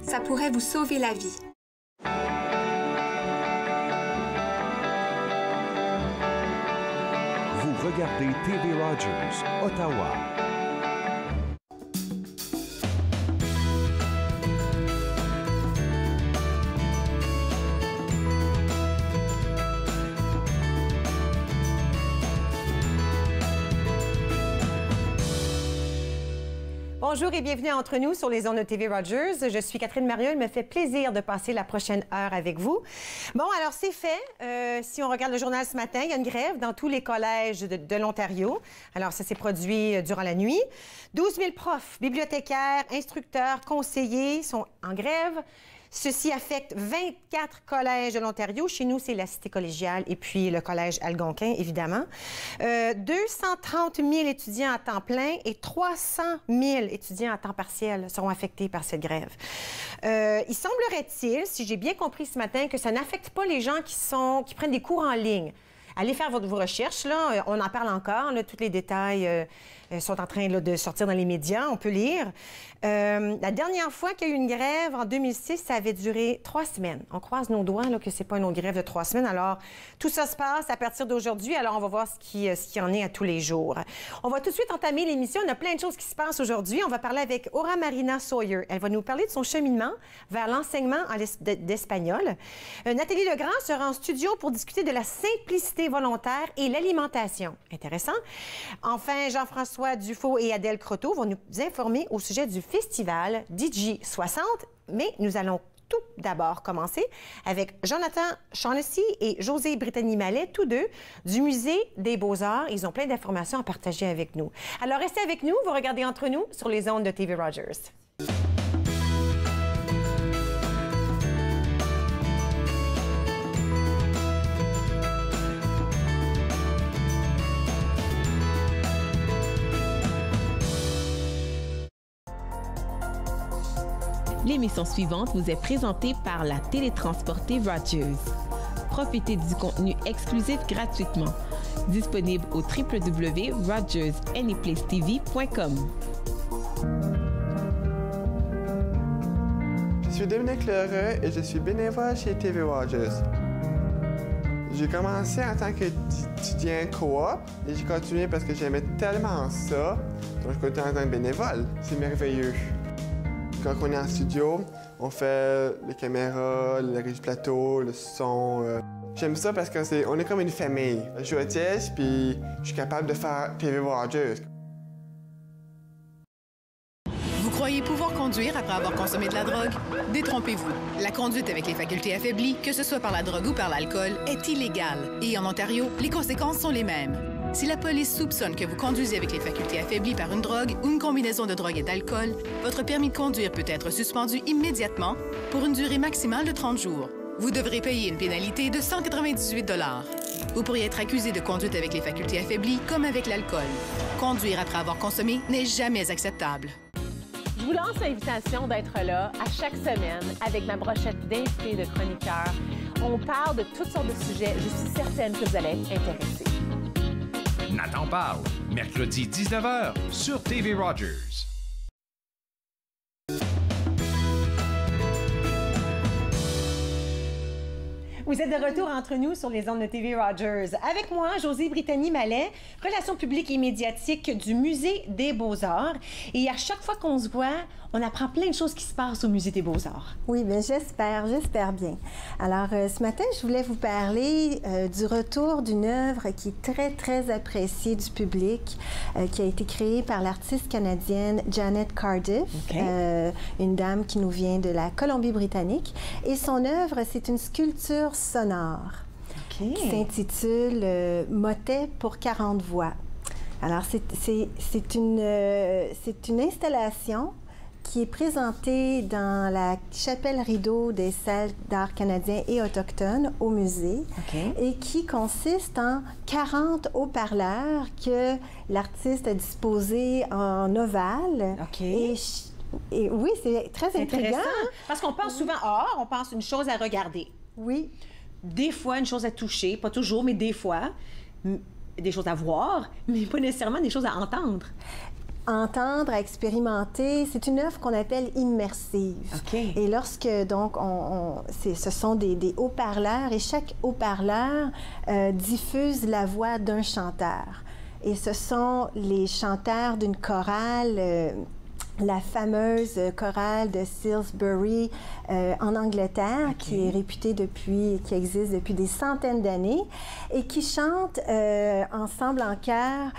Ça pourrait vous sauver la vie. Vous regardez TV Rogers, Ottawa. Bonjour et bienvenue à Entre nous sur les ondes de TV Rogers. Je suis Catherine Marieux. Il me fait plaisir de passer la prochaine heure avec vous. Bon, alors c'est fait. Si on regarde le journal ce matin, il y a une grève dans tous les collèges de l'Ontario. Alors ça s'est produit durant la nuit. 12 000 profs, bibliothécaires, instructeurs, conseillers sont en grève. Ceci affecte 24 collèges de l'Ontario. Chez nous, c'est la Cité collégiale et puis le collège Algonquin, évidemment. 230 000 étudiants à temps plein et 300 000 étudiants à temps partiel seront affectés par cette grève. Il semblerait-il, si j'ai bien compris ce matin, que ça n'affecte pas les gens qui prennent des cours en ligne. Allez faire vos recherches, là. On en parle encore, là. Tous les détails sont en train là, de sortir dans les médias. On peut lire. La dernière fois qu'il y a eu une grève, en 2006, ça avait duré 3 semaines. On croise nos doigts là, que ce n'est pas une autre grève de 3 semaines. Alors, tout ça se passe à partir d'aujourd'hui. Alors, on va voir ce qui en est à tous les jours. On va tout de suite entamer l'émission. On a plein de choses qui se passent aujourd'hui. On va parler avec Aura Marina Sawyer. Elle va nous parler de son cheminement vers l'enseignement d'espagnol. Nathalie Legrand sera en studio pour discuter de la simplicité volontaire et l'alimentation. Intéressant. Enfin, Jean-François Dufault et Adèle Croteau vont nous informer au sujet du festival DJ 60, mais nous allons tout d'abord commencer avec Jonathan Shaughnessy et José Brittany-Mallet, tous deux du Musée des Beaux-Arts. Ils ont plein d'informations à partager avec nous. Alors, restez avec nous, vous regardez Entre nous sur les ondes de TV Rogers. L'émission suivante vous est présentée par la télétransportée Rogers. Profitez du contenu exclusif gratuitement. Disponible au www.rogersanyplacetv.com. Je suis Dominique Lheureux et je suis bénévole chez TV Rogers. J'ai commencé en tant qu'étudiant coop et j'ai continué parce que j'aimais tellement ça. Donc je continue en tant que bénévole. C'est merveilleux. Quand on est en studio, on fait les caméras, la régie plateau, le son. J'aime ça parce qu'on est comme une famille. Je suis autiste, puis je suis capable de faire TV Rogers. Vous croyez pouvoir conduire après avoir consommé de la drogue? Détrompez-vous. La conduite avec les facultés affaiblies, que ce soit par la drogue ou par l'alcool, est illégale. Et en Ontario, les conséquences sont les mêmes. Si la police soupçonne que vous conduisez avec les facultés affaiblies par une drogue ou une combinaison de drogue et d'alcool, votre permis de conduire peut être suspendu immédiatement pour une durée maximale de 30 jours. Vous devrez payer une pénalité de 198 $. Vous pourriez être accusé de conduite avec les facultés affaiblies comme avec l'alcool. Conduire après avoir consommé n'est jamais acceptable. Je vous lance l'invitation d'être là à chaque semaine avec ma brochette d'invités de chroniqueurs. On parle de toutes sortes de sujets. Je suis certaine que vous allez être intéressés. Nathan parle, mercredi 19h sur TV Rogers. Vous êtes de retour entre nous sur les ondes de TV Rogers. Avec moi, José Brittany-Mallet, relations publiques et médiatiques du Musée des Beaux-Arts. Et à chaque fois qu'on se voit, on apprend plein de choses qui se passent au Musée des Beaux-Arts. Oui, bien j'espère bien. Alors, ce matin, je voulais vous parler du retour d'une œuvre qui est très, très appréciée du public, qui a été créée par l'artiste canadienne Janet Cardiff, une dame qui nous vient de la Colombie-Britannique. Et son œuvre, c'est une sculpture sonore qui s'intitule Motet pour 40 voix. Alors, c'est une installation qui est présentée dans la chapelle rideau des salles d'art canadiens et autochtones au musée et qui consiste en 40 haut-parleurs que l'artiste a disposés en ovale. Et oui, c'est très intriguant. Hein? Parce qu'on pense souvent, on pense une chose à regarder. Oui. Des fois, une chose à toucher, pas toujours, mais des fois, des choses à voir, mais pas nécessairement des choses à entendre. entendre, à expérimenter. C'est une œuvre qu'on appelle immersive. OK. Et lorsque, donc, ce sont des haut-parleurs et chaque haut-parleur diffuse la voix d'un chanteur. Et ce sont les chanteurs d'une chorale, la fameuse chorale de Salisbury en Angleterre, qui est réputée qui existe depuis des centaines d'années, et qui chante ensemble en chœur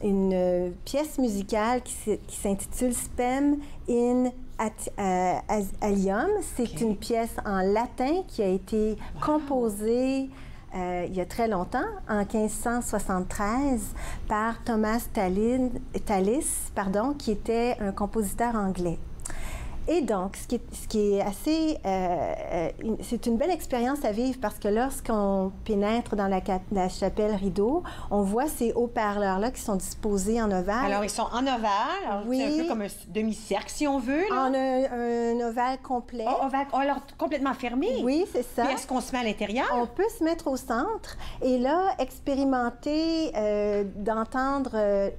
une pièce musicale qui s'intitule Spem in Alium. C'est une pièce en latin qui a été composée il y a très longtemps, en 1573, par Thomas Tallis, qui était un compositeur anglais. Et donc, ce qui est assez... c'est une belle expérience à vivre parce que lorsqu'on pénètre dans la chapelle Rideau, on voit ces haut-parleurs-là qui sont disposés en ovale. Alors, ils sont en ovale. Oui. C'est un peu comme un demi-cercle, si on veut. Là. En un ovale complet. Oh, alors, complètement fermé. Oui, c'est ça. Puis est-ce qu'on se met à l'intérieur? On peut se mettre au centre et là, expérimenter, d'entendre...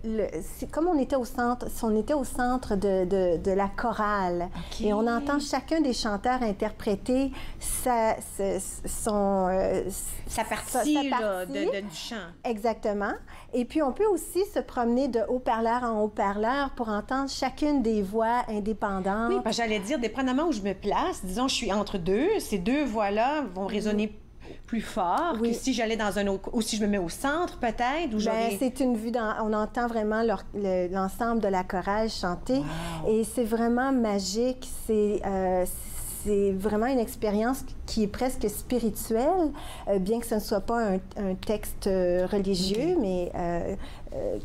comme on était au centre, si on était au centre de la chorale, Okay. et on entend chacun des chanteurs interpréter sa partie là, du chant. Exactement. Et puis, on peut aussi se promener de haut-parleur en haut-parleur pour entendre chacune des voix indépendantes. Oui, parce que j'allais dire, dépendamment où je me place, disons, je suis entre deux, ces deux voix-là vont résonner plus fort que si j'allais dans un autre... Ou si je me mets au centre, peut-être, ou c'est une vue... On entend vraiment l'ensemble de la chorale chanter. Wow. Et c'est vraiment magique. C'est vraiment une expérience qui est presque spirituelle, bien que ce ne soit pas un texte religieux, mais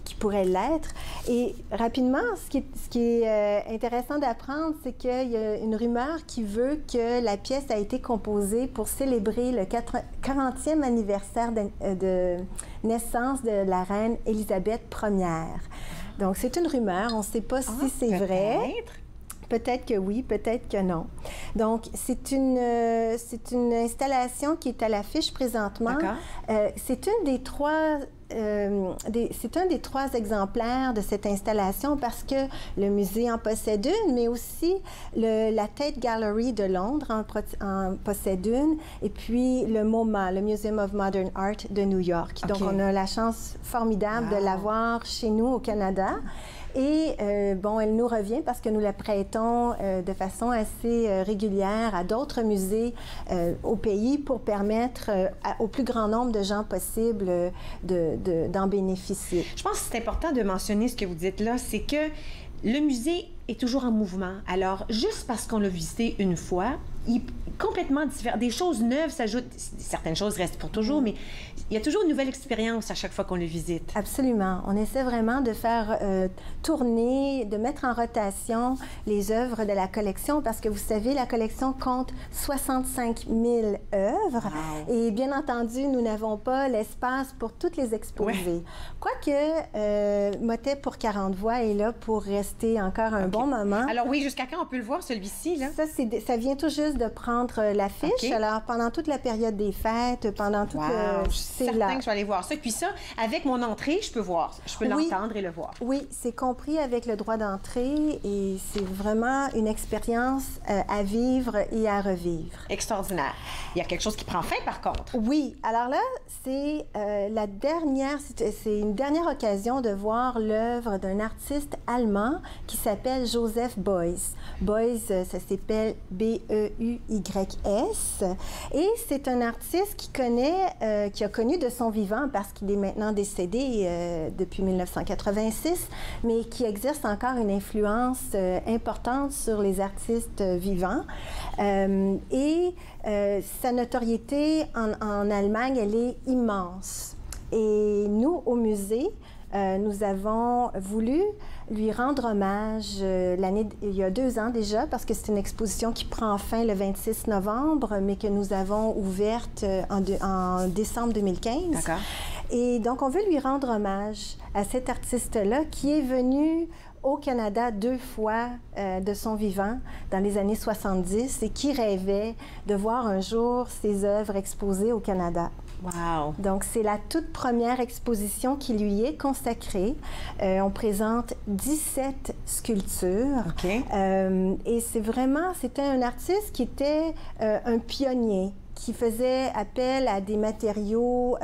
qui pourrait l'être. Et rapidement, ce qui est intéressant d'apprendre, c'est qu'il y a une rumeur qui veut que la pièce a été composée pour célébrer le 40e anniversaire de naissance de la reine Élisabeth Ier. Donc, c'est une rumeur. On ne sait pas si c'est vrai. Peut-être que oui, peut-être que non. Donc, c'est une installation qui est à l'affiche présentement. C'est un des trois exemplaires de cette installation parce que le musée en possède une, mais aussi la Tate Gallery de Londres en possède une, et puis le MoMA, le Museum of Modern Art de New York. Donc, on a la chance formidable de l'avoir chez nous au Canada. Et, elle nous revient parce que nous la prêtons de façon assez régulière à d'autres musées au pays pour permettre au plus grand nombre de gens possible d'en bénéficier. Je pense que c'est important de mentionner ce que vous dites là, c'est que le musée est toujours en mouvement. Alors, juste parce qu'on l'a visité une fois, il est complètement différent. Des choses neuves s'ajoutent. Certaines choses restent pour toujours, mais il y a toujours une nouvelle expérience à chaque fois qu'on le visite. Absolument. On essaie vraiment de faire tourner, de mettre en rotation les œuvres de la collection parce que, vous savez, la collection compte 65 000 œuvres. Wow. Et bien entendu, nous n'avons pas l'espace pour toutes les exposer. Ouais. Quoique, Motet pour 40 voix est là pour rester encore un bon moment. Alors oui, jusqu'à quand on peut le voir, celui-ci, là? Ça vient tout juste de prendre l'affiche. Alors, pendant toute la période des fêtes, pendant toute... C'est certain que je vais aller voir ça. Puis ça, avec mon entrée, je peux voir. Je peux l'entendre et le voir. Oui, c'est compris avec le droit d'entrée et c'est vraiment une expérience à vivre et à revivre. Extraordinaire. Il y a quelque chose qui prend fin, par contre. Oui. Alors là, c'est une dernière occasion de voir l'œuvre d'un artiste allemand qui s'appelle Joseph Beuys. Beuys, ça s'appelle B-E-U-Y-S. Et c'est un artiste qui a connu de son vivant, parce qu'il est maintenant décédé depuis 1986, mais qui exerce encore une influence importante sur les artistes vivants. Sa notoriété en Allemagne, elle est immense. Et nous, au musée, nous avons voulu lui rendre hommage il y a 2 ans déjà, parce que c'est une exposition qui prend fin le 26 novembre, mais que nous avons ouverte en décembre 2015. D'accord. Et donc, on veut lui rendre hommage à cet artiste-là qui est venu au Canada 2 fois de son vivant dans les années 70 et qui rêvait de voir un jour ses œuvres exposées au Canada. Wow! Donc, c'est la toute première exposition qui lui est consacrée. On présente 17 sculptures. OK. Et c'était un artiste qui était un pionnier, qui faisait appel à des matériaux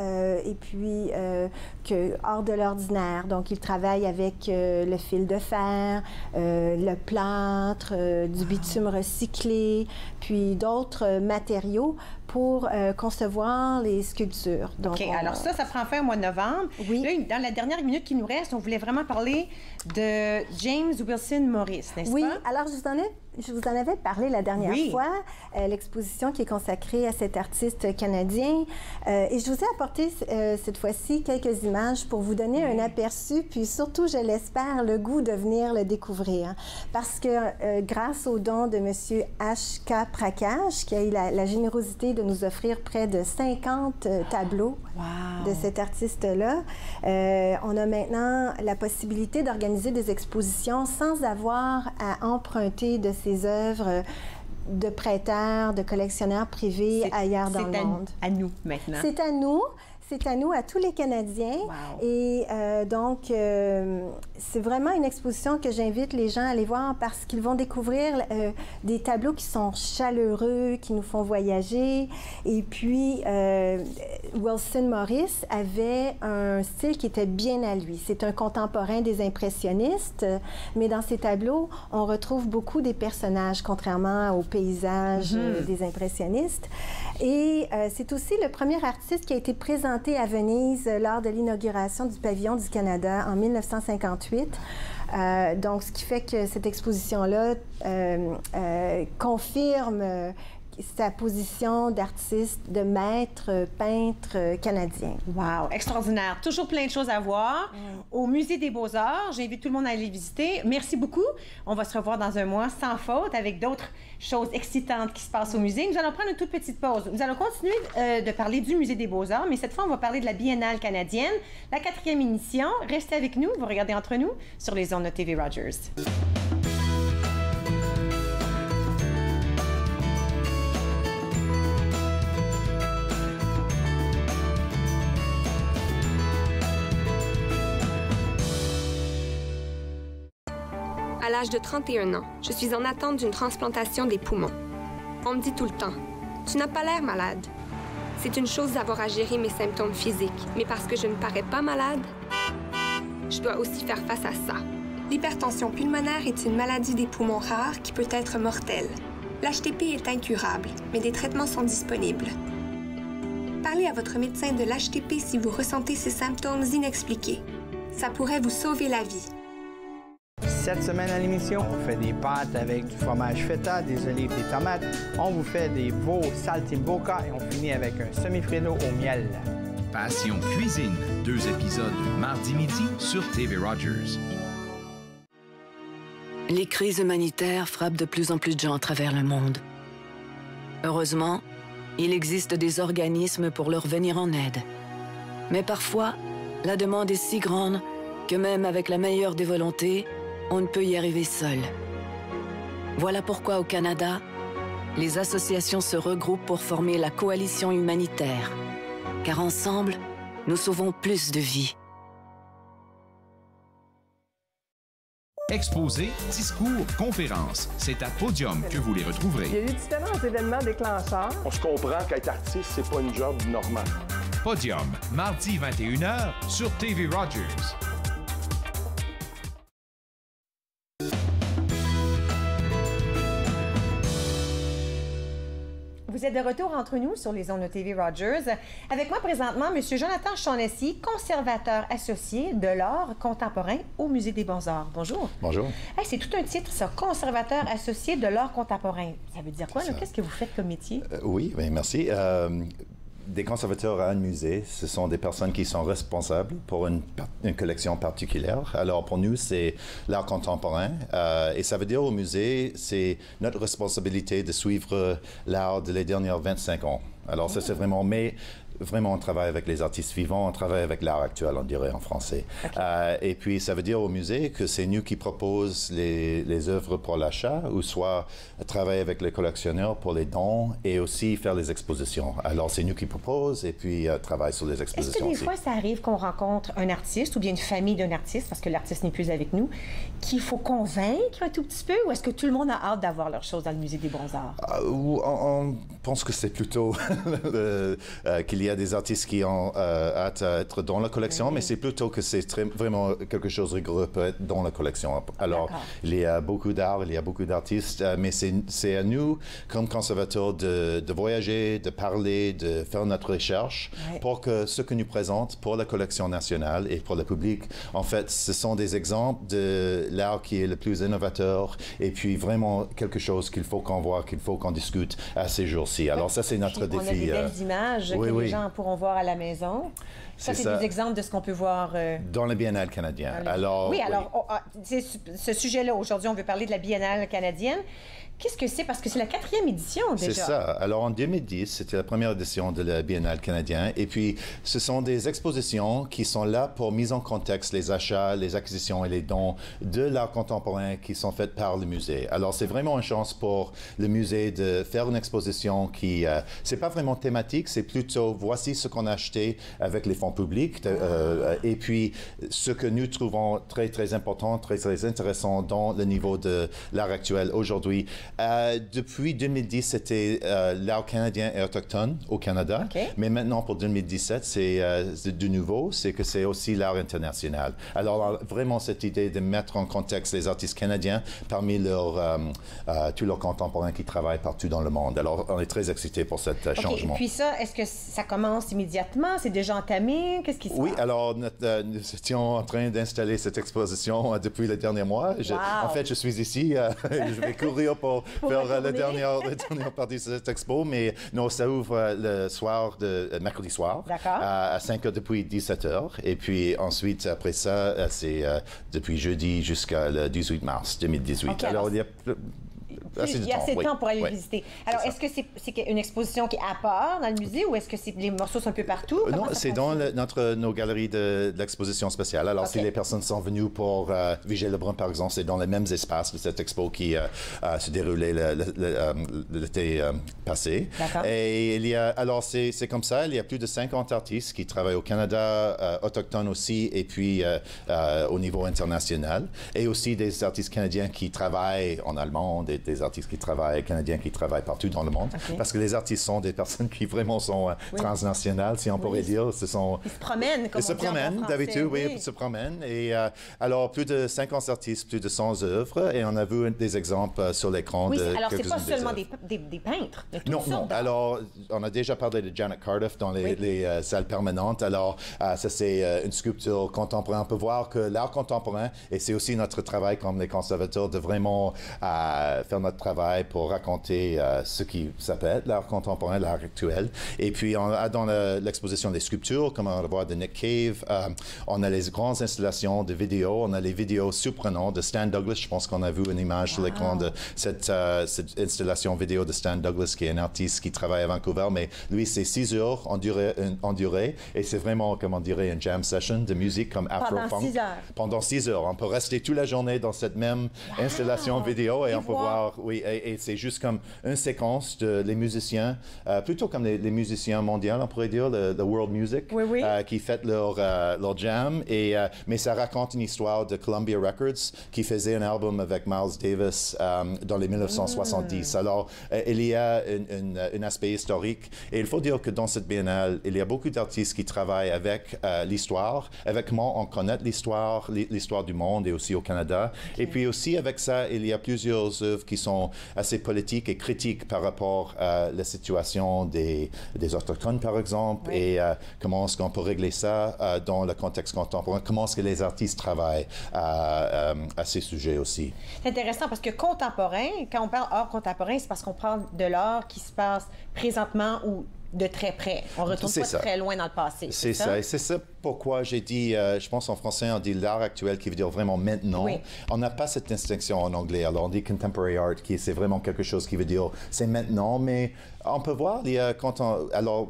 hors de l'ordinaire. Donc, il travaille avec le fil de fer, le plâtre, du bitume recyclé, puis d'autres matériaux pour concevoir les sculptures. Donc, OK. Alors ça prend fin au mois de novembre. Oui. Là, dans la dernière minute qui nous reste, on voulait vraiment parler de James Wilson Morris, n'est-ce oui, pas? alors je vous en avais parlé la dernière fois, l'exposition qui est consacrée à cet artiste canadien. Et je vous ai apporté cette fois-ci quelques images pour vous donner un aperçu, puis surtout, je l'espère, le goût de venir le découvrir. Parce que grâce au don de M. H.K. Prakash, qui a eu la générosité de nous offrir près de 50 tableaux de cet artiste-là, on a maintenant la possibilité d'organiser des expositions sans avoir à emprunter de ses œuvres de prêteurs, de collectionneurs privés ailleurs dans le monde. C'est à nous maintenant. C'est à nous. C'est à nous, à tous les Canadiens. Wow. Et donc, c'est vraiment une exposition que j'invite les gens à aller voir parce qu'ils vont découvrir des tableaux qui sont chaleureux, qui nous font voyager. Et puis, Wilson Morris avait un style qui était bien à lui. C'est un contemporain des impressionnistes, mais dans ses tableaux, on retrouve beaucoup des personnages, contrairement aux paysages des impressionnistes. Et c'est aussi le premier artiste qui a été présenté à Venise lors de l'inauguration du Pavillon du Canada en 1958. Donc, ce qui fait que cette exposition-là confirme sa position d'artiste, de maître peintre canadien. Wow! Extraordinaire. Toujours plein de choses à voir. Au Musée des Beaux-Arts, j'invite tout le monde à aller visiter. Merci beaucoup. On va se revoir dans un mois sans faute avec d'autres choses excitantes qui se passent au musée. Nous allons prendre une toute petite pause. Nous allons continuer de parler du Musée des Beaux-Arts, mais cette fois, on va parler de la Biennale canadienne, la 4e édition. Restez avec nous. Vous regardez Entre nous sur les ondes de TV Rogers. À l'âge de 31 ans, je suis en attente d'une transplantation des poumons. On me dit tout le temps, « Tu n'as pas l'air malade. » C'est une chose d'avoir à gérer mes symptômes physiques, mais parce que je ne parais pas malade, je dois aussi faire face à ça. L'hypertension pulmonaire est une maladie des poumons rare qui peut être mortelle. L'HTP est incurable, mais des traitements sont disponibles. Parlez à votre médecin de l'HTP si vous ressentez ces symptômes inexpliqués. Ça pourrait vous sauver la vie. Cette semaine à l'émission, on fait des pâtes avec du fromage feta, des olives, des tomates. On vous fait des veaux saltimbocca et on finit avec un semi-freno au miel. Passion cuisine, 2 épisodes mardi midi sur TV Rogers. Les crises humanitaires frappent de plus en plus de gens à travers le monde. Heureusement, il existe des organismes pour leur venir en aide. Mais parfois, la demande est si grande que même avec la meilleure des volontés, on ne peut y arriver seul. Voilà pourquoi au Canada, les associations se regroupent pour former la coalition humanitaire. Car ensemble, nous sauvons plus de vies. Exposés, discours, conférences, c'est à Podium que vous les retrouverez. Il y a eu différents événements déclencheurs. On se comprend qu'être artiste, c'est pas une job normale. Podium, mardi 21h sur TV Rogers. Vous êtes de retour entre nous sur les ondes de TV Rogers. Avec moi présentement, M. Jonathan Shaughnessy, conservateur associé de l'art contemporain au Musée des Beaux-Arts. Bonjour. Bonjour. Hey, c'est tout un titre, ça, conservateur associé de l'art contemporain. Ça veut dire quoi? Qu'est-ce que vous faites comme métier? Oui, bien, merci. Des conservateurs à un musée, ce sont des personnes qui sont responsables pour une collection particulière. Alors, pour nous, c'est l'art contemporain. Et ça veut dire au musée, c'est notre responsabilité de suivre l'art de les dernières 25 ans. Alors, ça, c'est vraiment... Mais vraiment, on travaille avec les artistes vivants, on travaille avec l'art actuel, on dirait en français. Okay. Et puis, ça veut dire au musée que c'est nous qui proposons les œuvres pour l'achat, ou soit travailler avec les collectionneurs pour les dons et aussi faire les expositions. Alors, c'est nous qui proposons et puis travaille sur les expositions. Est-ce que des fois, ça arrive qu'on rencontre un artiste ou bien une famille d'un artiste, parce que l'artiste n'est plus avec nous, qu'il faut convaincre un tout petit peu, ou est-ce que tout le monde a hâte d'avoir leurs choses dans le Musée des Beaux-Arts? On pense que c'est plutôt qu'il y a des artistes qui ont hâte à être dans la collection, mais c'est plutôt que c'est vraiment quelque chose de rigoureux peut être dans la collection. Alors, il y a beaucoup d'art, il y a beaucoup d'artistes, mais c'est à nous, comme conservateurs, de voyager, de parler, de faire notre recherche pour que ce que nous présente pour la collection nationale et pour le public, en fait, ce sont des exemples de l'art qui est le plus innovateur et puis vraiment quelque chose qu'il faut qu'on voit, qu'il faut qu'on discute à ces jours-ci. Alors ça, c'est notre défi. On a des belles images que les gens pourront voir à la maison. Ça, c'est des exemples de ce qu'on peut voir... dans le Biennale canadien. Alors, ce sujet-là, aujourd'hui, on veut parler de la Biennale canadienne. Qu'est-ce que c'est? Parce que c'est la 4e édition déjà. C'est ça. Alors, en 2010, c'était la première édition de la Biennale canadienne. Et puis, ce sont des expositions qui sont là pour mise en contexte les achats, les acquisitions et les dons de l'art contemporain qui sont faits par le musée. Alors, c'est vraiment une chance pour le musée de faire une exposition qui... c'est pas vraiment thématique, c'est plutôt voici ce qu'on a acheté avec les fonds publics. Et puis, ce que nous trouvons très, très important, très, très intéressant dans le niveau de l'art actuel aujourd'hui. Depuis 2010, c'était l'art canadien et autochtone au Canada. Mais maintenant, pour 2017, c'est du nouveau, c'est que c'est aussi l'art international. Alors, vraiment, cette idée de mettre en contexte les artistes canadiens parmi tous leurs contemporains qui travaillent partout dans le monde. Alors, on est très excités pour ce changement. Et puis ça, est-ce que ça commence immédiatement? C'est déjà entamé? Qu'est-ce qui se passe? Oui, alors, nous étions en train d'installer cette exposition depuis le dernier mois. En fait, je suis ici. Je vais courir pour faire la dernière partie de cette expo, mais non, ça ouvre le soir mercredi soir à 5 h depuis 17 h. Et puis ensuite, après ça, c'est depuis jeudi jusqu'à le 18 mars 2018. Alors, il y a il y a assez de temps pour aller le visiter. Alors, est-ce que c'est une exposition qui est à part dans le musée ou est-ce que les morceaux sont un peu partout? Non, c'est dans nos galeries de l'exposition spéciale. Alors, si les personnes sont venues pour Vigée Lebrun, par exemple, c'est dans les mêmes espaces de cette expo qui se déroulait l'été passé. Et alors, c'est comme ça. Il y a plus de 50 artistes qui travaillent au Canada, autochtones aussi, et puis au niveau international. Et aussi des artistes canadiens qui travaillent en allemand, des artistes qui travaillent, canadiens qui travaillent partout dans le monde. Parce que les artistes sont des personnes qui vraiment sont transnationales, si on pourrait dire. Ils se promènent, comme on dit en français. Ils se promènent, d'habitude, ils se promènent. Et alors, plus de 50 artistes, plus de 100 œuvres. Et on a vu des exemples sur l'écran de alors, c'est pas seulement des peintres. Non. Alors, on a déjà parlé de Janet Cardiff dans les salles permanentes. Alors, ça, c'est une sculpture contemporaine. On peut voir que l'art contemporain, et c'est aussi notre travail comme les conservateurs, de vraiment faire notre travail pour raconter ce qui s'appelle l'art contemporain, l'art actuel. Et puis, on a dans l'exposition des sculptures, comme on va voir de Nick Cave, on a les grandes installations de vidéos, on a les vidéos surprenantes de Stan Douglas. Je pense qu'on a vu une image sur l'écran de cette installation vidéo de Stan Douglas, qui est un artiste qui travaille à Vancouver, mais lui, c'est 6 heures en durée, et c'est vraiment, comme on dirait, une jam session de musique comme Afro-Funk. Pendant 6 heures. Pendant 6 heures. On peut rester toute la journée dans cette même installation vidéo et on peut voir, et c'est juste comme une séquence de les musiciens, plutôt comme les musiciens mondiaux, on pourrait dire, le world music, qui fêtent leur jam, mais ça raconte une histoire de Columbia Records qui faisait un album avec Miles Davis dans les 1970. Alors, il y a un aspect historique, et il faut dire que dans cette biennale, il y a beaucoup d'artistes qui travaillent avec l'histoire, avec comment on connaît l'histoire du monde et aussi au Canada. Et puis aussi avec ça, il y a plusieurs œuvres qui sont assez politiques et critiques par rapport à la situation des Autochtones, par exemple, et comment est-ce qu'on peut régler ça dans le contexte contemporain, comment est-ce que les artistes travaillent à ces sujets aussi. C'est intéressant parce que contemporain, quand on parle art contemporain, c'est parce qu'on parle de l'art qui se passe présentement ou de très près. On ne retourne pas très loin dans le passé. C'est ça. Et c'est ça pourquoi j'ai dit, je pense en français, on dit l'art actuel qui veut dire vraiment maintenant. On n'a pas cette distinction en anglais. Alors on dit contemporary art, qui c'est vraiment quelque chose qui veut dire c'est maintenant, mais on peut voir, alors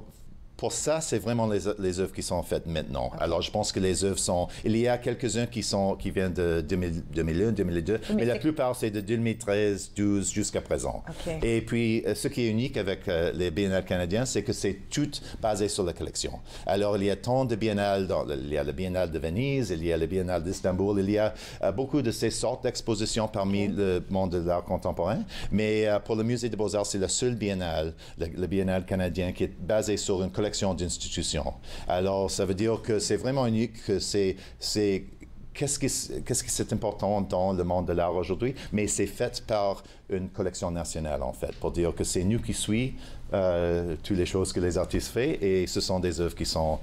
pour ça, c'est vraiment les œuvres qui sont faites maintenant. Okay. Alors, je pense que les œuvres sont... Il y a quelques-uns qui viennent de 2001, 2002, mais la plupart, c'est de 2013, 2012 jusqu'à présent. Okay. Et puis, ce qui est unique avec les biennales canadiens, c'est que c'est tout basé sur la collection. Alors, il y a tant de biennales, il y a le biennale de Venise, il y a le biennale d'Istanbul, il y a beaucoup de ces sortes d'expositions parmi le monde de l'art contemporain, mais pour le Musée des Beaux-Arts, c'est le seul biennale, le biennale canadien, qui est basé sur une collection d'institutions. Alors, ça veut dire que c'est vraiment unique, que qu'est-ce qui est important dans le monde de l'art aujourd'hui, mais c'est fait par une collection nationale, en fait, pour dire que c'est nous qui suivons toutes les choses que les artistes font, et ce sont des œuvres qui sont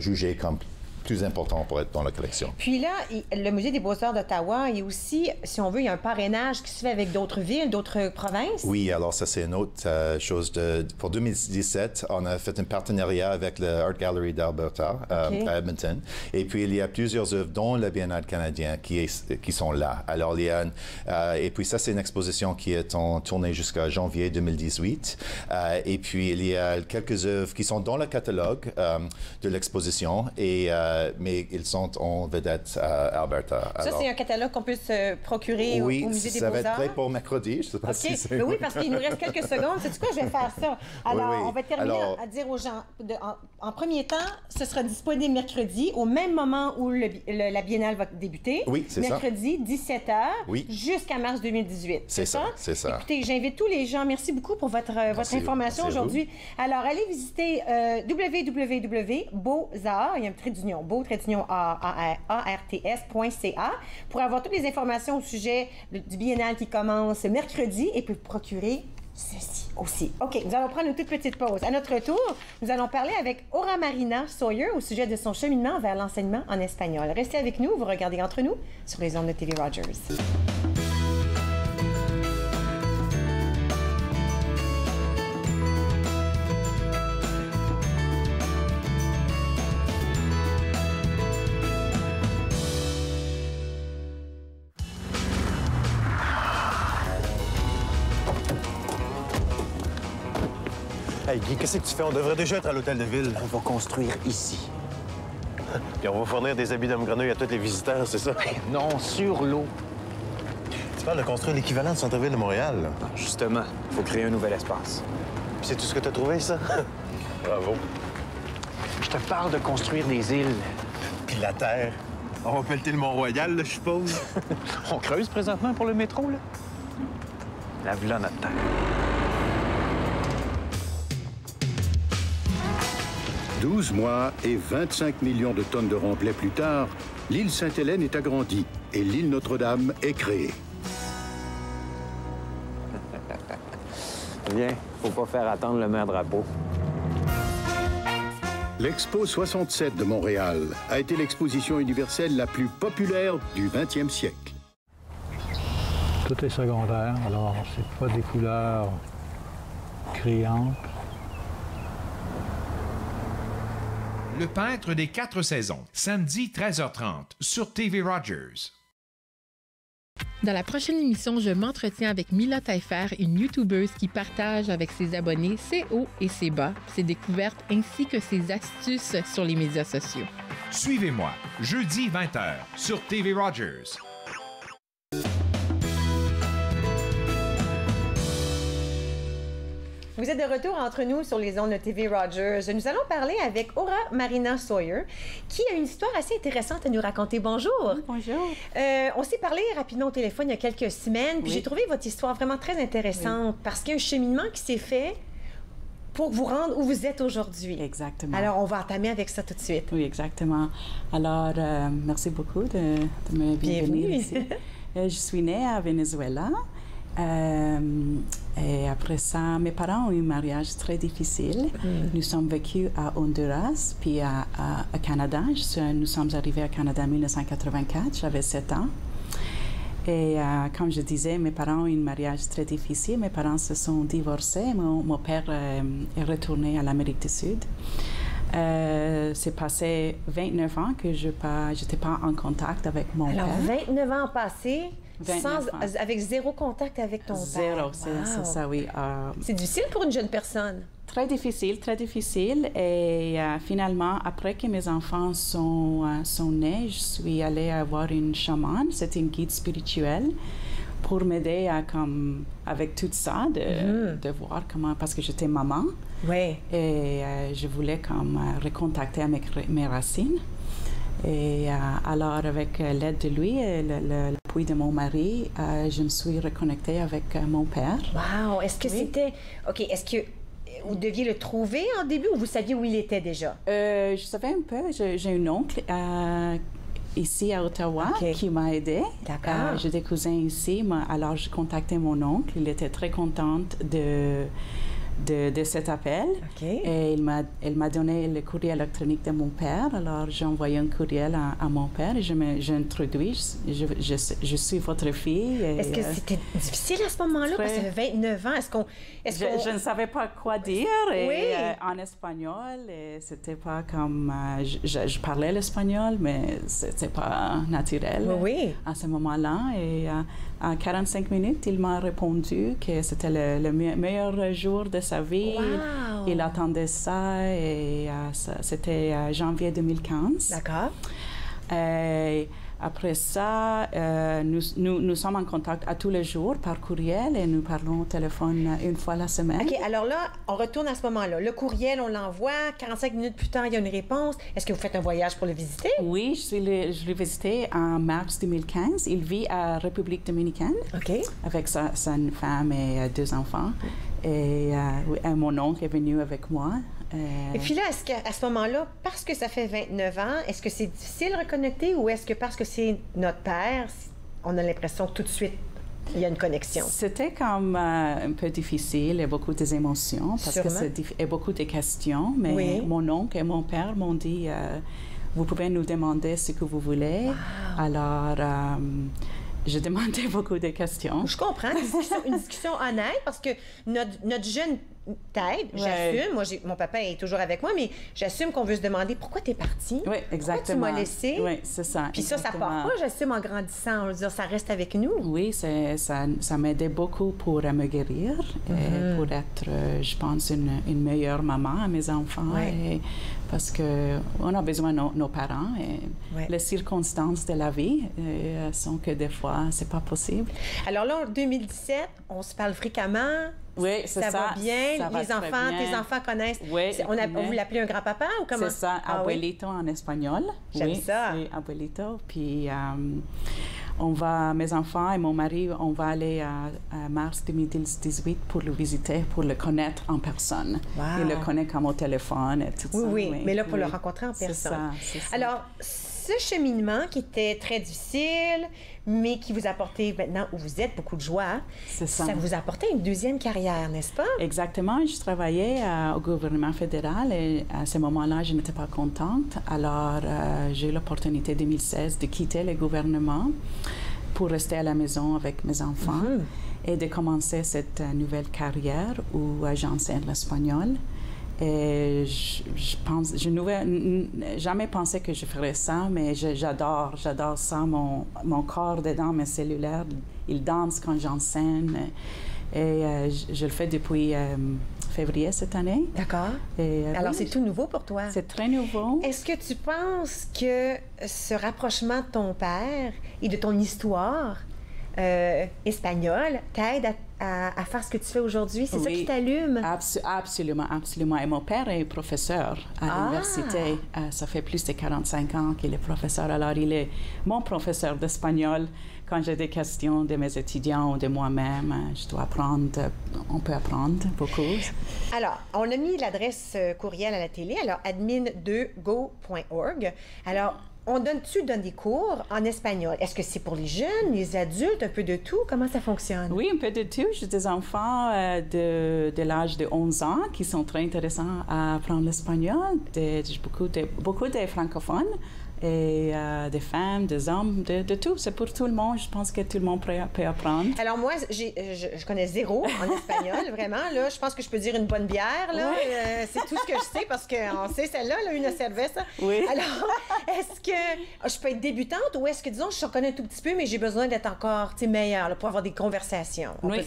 jugées comme plus important pour être dans la collection. Puis là, le Musée des Beaux-Arts d'Ottawa, il y a aussi, si on veut, il y a un parrainage qui se fait avec d'autres villes, d'autres provinces. Oui, alors ça, c'est une autre chose. Pour 2017, on a fait un partenariat avec le Art Gallery d'Alberta, à Edmonton. Et puis, il y a plusieurs œuvres, dont le Biennale canadien, qui sont là. Alors, il y a... et puis, ça, c'est une exposition qui est en tournée jusqu'à janvier 2018. Et puis, il y a quelques œuvres qui sont dans le catalogue de l'exposition, mais ils sont en vedette à Alberta. Ça, c'est un catalogue qu'on peut se procurer au Musée des Beaux-Arts? Oui, ça va être prêt pour mercredi. Je ne sais pas si c'est... Mais oui, parce qu'il nous reste quelques secondes. Sais-tu quoi? Je vais faire ça. Alors, on va terminer à dire aux gens, en premier temps, ce sera disponible mercredi, au même moment où la Biennale va débuter. Oui, c'est ça. Mercredi, 17h, jusqu'à mars 2018. C'est ça, c'est ça. Écoutez, j'invite tous les gens. Merci beaucoup pour votre information aujourd'hui. Alors, allez visiter www.beauxarts, il y a un trait d'union, beau-arts.ca pour avoir toutes les informations au sujet du biennale qui commence mercredi et peut procurer ceci aussi. OK, nous allons prendre une toute petite pause. À notre tour, nous allons parler avec Aura Marina Sawyer au sujet de son cheminement vers l'enseignement en espagnol. Restez avec nous, vous regardez Entre nous sur les ondes de TV Rogers. Hey Guy, qu'est-ce que tu fais? On devrait déjà être à l'hôtel de ville. On va construire ici. Puis on va fournir des habits d'homme-grenouille à tous les visiteurs, c'est ça? Non, sur l'eau. Tu parles de construire l'équivalent du centre-ville de Montréal. Non, justement, il faut créer un nouvel espace. Puis c'est tout ce que tu as trouvé, ça? Bravo. Je te parle de construire des îles. Puis la terre. On va pelleter le Mont-Royal, là, je suppose. On creuse présentement pour le métro, là. La voilà notre terre. 12 mois et 25 millions de tonnes de remblai plus tard, l'île Sainte-Hélène est agrandie et l'île Notre-Dame est créée. Bien, faut pas faire attendre le maire drapeau. L'Expo 67 de Montréal a été l'exposition universelle la plus populaire du 20e siècle. Tout est secondaire, alors c'est pas des couleurs criantes. Le peintre des 4 saisons, samedi 13h30 sur TV Rogers. Dans la prochaine émission, je m'entretiens avec Mila Taillefer, une YouTubeuse qui partage avec ses abonnés ses hauts et ses bas, ses découvertes ainsi que ses astuces sur les médias sociaux. Suivez-moi, jeudi 20h sur TV Rogers. Vous êtes de retour entre nous sur les ondes de TV Rogers. Nous allons parler avec Aura Marina Sawyer, qui a une histoire assez intéressante à nous raconter. Bonjour. Bonjour. On s'est parlé rapidement au téléphone il y a quelques semaines, puis j'ai trouvé votre histoire vraiment très intéressante parce qu'il y a un cheminement qui s'est fait pour vous rendre où vous êtes aujourd'hui. Exactement. Alors, on va entamer avec ça tout de suite. Oui, exactement. Alors, merci beaucoup de me bienvenue ici. Je suis née à Venezuela. Et après ça, mes parents ont eu un mariage très difficile. Nous sommes vécus à Honduras, puis à Canada. Nous sommes arrivés à Canada en 1984, j'avais 7 ans. Et comme je disais, mes parents ont eu un mariage très difficile. Mes parents se sont divorcés. Mon père est retourné à l'Amérique du Sud. C'est passé 29 ans que je n'étais pas en contact avec mon père. Alors, 29 ans passés? Avec zéro contact avec ton père. Zéro, c'est ça, oui. C'est difficile pour une jeune personne. très difficile, très difficile. Et finalement, après que mes enfants sont nés, je suis allée voir une chamane, c'est une guide spirituelle, pour m'aider avec tout ça, de voir comment, parce que j'étais maman. Oui. Et je voulais recontacter mes racines. Et alors, avec l'aide de lui et l'appui de mon mari, je me suis reconnectée avec mon père. Wow! Est-ce que c'était... OK, est-ce que vous deviez le trouver en début ou vous saviez où il était déjà? Je savais un peu. J'ai un oncle ici à Ottawa qui m'a aidée. D'accord. J'ai des cousins ici. Alors, j'ai contacté mon oncle. Il était très content de cet appel. Et il m'a donné le courriel électronique de mon père. Alors, j'ai envoyé un courriel à mon père et j'ai introduit. Je suis votre fille. Est-ce que c'était difficile à ce moment-là? Parce que ça fait 29 ans. Je ne savais pas quoi dire en espagnol. C'était pas comme... je parlais l'espagnol, mais c'était pas naturel à ce moment-là. Et en 45 minutes, il m'a répondu que c'était le meilleur jour de sa vie. Wow. Il attendait ça et c'était janvier 2015. D'accord. Après ça, nous sommes en contact à tous les jours par courriel et nous parlons au téléphone une fois la semaine. OK, alors là, on retourne à ce moment-là. Le courriel, on l'envoie. 45 minutes plus tard, il y a une réponse. Est-ce que vous faites un voyage pour le visiter? Oui, je l'ai visité en mars 2015. Il vit à République dominicaine avec sa femme et 2 enfants. Et mon oncle est venu avec moi. Et puis là, est-ce qu'à ce moment-là, parce que ça fait 29 ans, est-ce que c'est difficile de reconnecter ou est-ce que parce que c'est notre père, on a l'impression que tout de suite, il y a une connexion? C'était comme un peu difficile et beaucoup d'émotions parce que beaucoup de questions. Mais mon oncle et mon père m'ont dit, vous pouvez nous demander ce que vous voulez. Wow. Alors... j'ai demandé beaucoup de questions. Je comprends. Une discussion honnête parce que notre jeune t'aide, j'assume. Moi, mon papa est toujours avec moi, mais j'assume qu'on veut se demander pourquoi tu es parti. Oui, exactement. Pourquoi tu m'as laissé. Oui, c'est ça. Puis ça part pas, j'assume, en grandissant. On veut dire, ça reste avec nous. Oui, ça m'aidait beaucoup pour me guérir et pour être, je pense, une meilleure maman à mes enfants. Et parce qu'on a besoin de nos parents et les circonstances de la vie sont que des fois, c'est pas possible. Alors là, en 2017, on se parle fréquemment. Oui, c'est ça. Ça va bien. Ça va les enfants, bien. tes enfants connaissent. Oui, vous l'appelez un grand-papa ou comment? C'est ça, abuelito en espagnol. J'aime ça. Oui, abuelito. Puis mes enfants et mon mari, on va aller à mars 2018 pour le visiter, pour le connaître en personne. Wow. Il le connaît comme au téléphone et tout ça. Oui, mais là, pour le rencontrer en personne. C'est ça. Alors, ce cheminement qui était très difficile, mais qui vous a apporté maintenant où vous êtes beaucoup de joie, ça vous a apporté une deuxième carrière, n'est-ce pas? Exactement. Je travaillais au gouvernement fédéral et à ce moment-là, je n'étais pas contente. Alors, j'ai eu l'opportunité en 2016 de quitter le gouvernement pour rester à la maison avec mes enfants et de commencer cette nouvelle carrière où j'enseigne l'espagnol. Et je n'avais jamais pensé que je ferais ça, mais j'adore ça. Mon corps dedans, mes cellulaires, ils dansent quand j'enseigne. Et je le fais depuis février cette année. D'accord. Alors, c'est tout nouveau pour toi? C'est très nouveau. Est-ce que tu penses que ce rapprochement de ton père et de ton histoire espagnole t'aide à faire ce que tu fais aujourd'hui? C'est ça qui t'allume? Absolument, absolument. Et mon père est professeur à l'université. Ça fait plus de 45 ans qu'il est professeur. Alors, il est mon professeur d'espagnol. Quand j'ai des questions de mes étudiants ou de moi-même, je dois apprendre. On peut apprendre beaucoup. Alors, on a mis l'adresse courriel à la télé. Alors, admin2go.org. Alors, tu donnes des cours en espagnol. Est-ce que c'est pour les jeunes, les adultes, un peu de tout? Comment ça fonctionne? Oui, un peu de tout. J'ai des enfants de l'âge de 11 ans qui sont très intéressants à apprendre l'espagnol. Beaucoup de francophones et des femmes, des hommes, de tout. C'est pour tout le monde. Je pense que tout le monde peut apprendre. Alors moi, je connais zéro en espagnol, vraiment. Là, je pense que je peux dire une bonne bière. Là. C'est tout ce que je sais parce qu'on sait celle-là, une cerveza. Oui. Alors, est-ce que je peux être débutante ou est-ce que, disons, je connais un tout petit peu, mais j'ai besoin d'être encore meilleure là, pour avoir des conversations? Oui,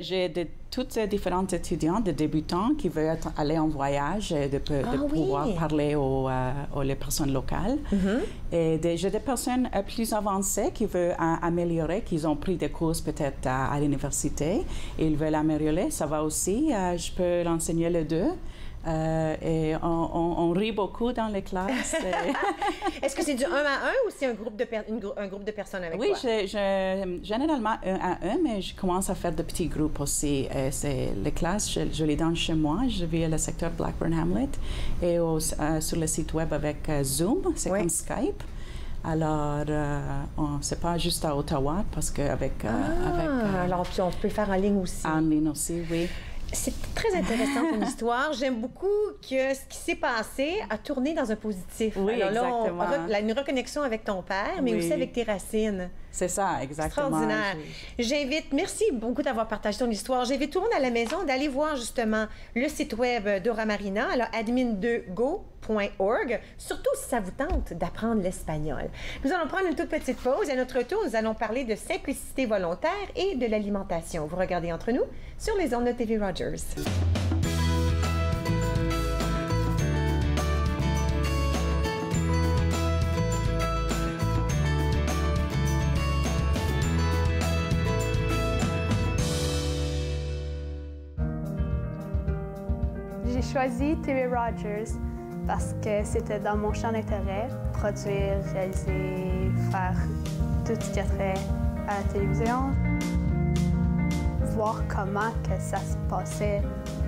j'ai toutes différents étudiants, de débutants qui veulent aller en voyage, de pouvoir parler aux les personnes locales. Et j'ai des personnes plus avancées qui veulent améliorer, qui ont pris des cours peut-être à l'université et ils veulent améliorer. Ça va aussi. Je peux l'enseigner les deux. Et on rit beaucoup dans les classes. Est-ce que c'est du 1 à 1 ou c'est un groupe de personnes avec toi? Oui, généralement 1 à 1, mais je commence à faire de petits groupes aussi. Les classes, je les donne chez moi. Je vis à le secteur Blackburn-Hamlet et sur le site web avec Zoom, c'est comme Skype. Alors, c'est pas juste à Ottawa, parce qu'avec... alors, puis on peut faire en ligne aussi. En ligne aussi, oui. C'est très intéressant ton histoire. J'aime beaucoup que ce qui s'est passé a tourné dans un positif. Oui, alors exactement. Là, une reconnexion avec ton père, mais aussi avec tes racines. C'est ça, exactement. Extraordinaire. Merci beaucoup d'avoir partagé ton histoire. J'invite tout le monde à la maison d'aller voir justement le site web d'Aura Marina, alors admin2go.org, surtout si ça vous tente d'apprendre l'espagnol. Nous allons prendre une toute petite pause et à notre retour, nous allons parler de simplicité volontaire et de l'alimentation. Vous regardez Entre nous sur les ondes de TV Rogers. J'ai choisi TV Rogers parce que c'était dans mon champ d'intérêt, produire, réaliser, faire tout ce qui a trait à la télévision, voir comment que ça se passait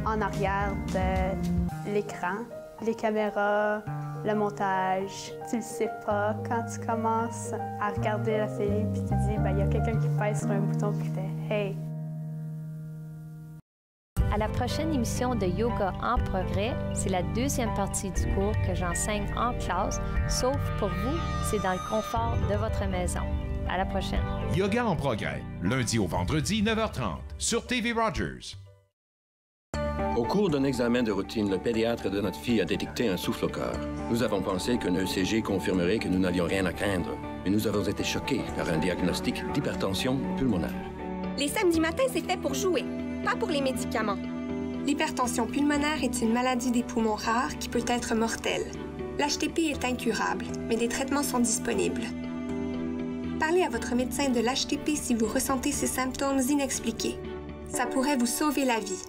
en arrière de l'écran, les caméras, le montage. Tu le sais pas quand tu commences à regarder la télé puis tu dis, il y a quelqu'un qui pèse sur un bouton puis tu fais « Hey ». À la prochaine émission de Yoga en progrès, c'est la deuxième partie du cours que j'enseigne en classe, sauf pour vous, c'est dans le confort de votre maison. À la prochaine. Yoga en progrès, lundi au vendredi, 9h30, sur TV Rogers. Au cours d'un examen de routine, le pédiatre de notre fille a détecté un souffle au cœur. Nous avons pensé qu'un ECG confirmerait que nous n'avions rien à craindre, mais nous avons été choqués par un diagnostic d'hypertension pulmonaire. Les samedis matins, c'est fait pour jouer, pas pour les médicaments. L'hypertension pulmonaire est une maladie des poumons rares qui peut être mortelle. L'HTP est incurable, mais des traitements sont disponibles. Parlez à votre médecin de l'HTP si vous ressentez ces symptômes inexpliqués. Ça pourrait vous sauver la vie.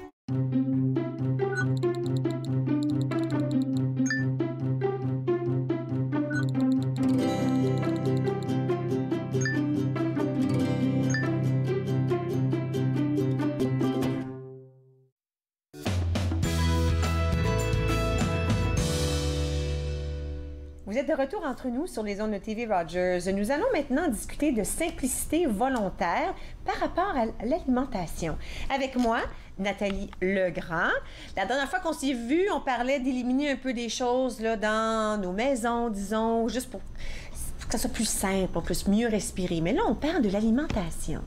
Vous êtes de retour entre nous sur les ondes de TV Rogers. Nous allons maintenant discuter de simplicité volontaire par rapport à l'alimentation. Avec moi, Nathalie Legrand. La dernière fois qu'on s'est vu, on parlait d'éliminer un peu des choses là, dans nos maisons, disons, juste pour que ça soit plus simple, pour mieux respirer. Mais là, on parle de l'alimentation.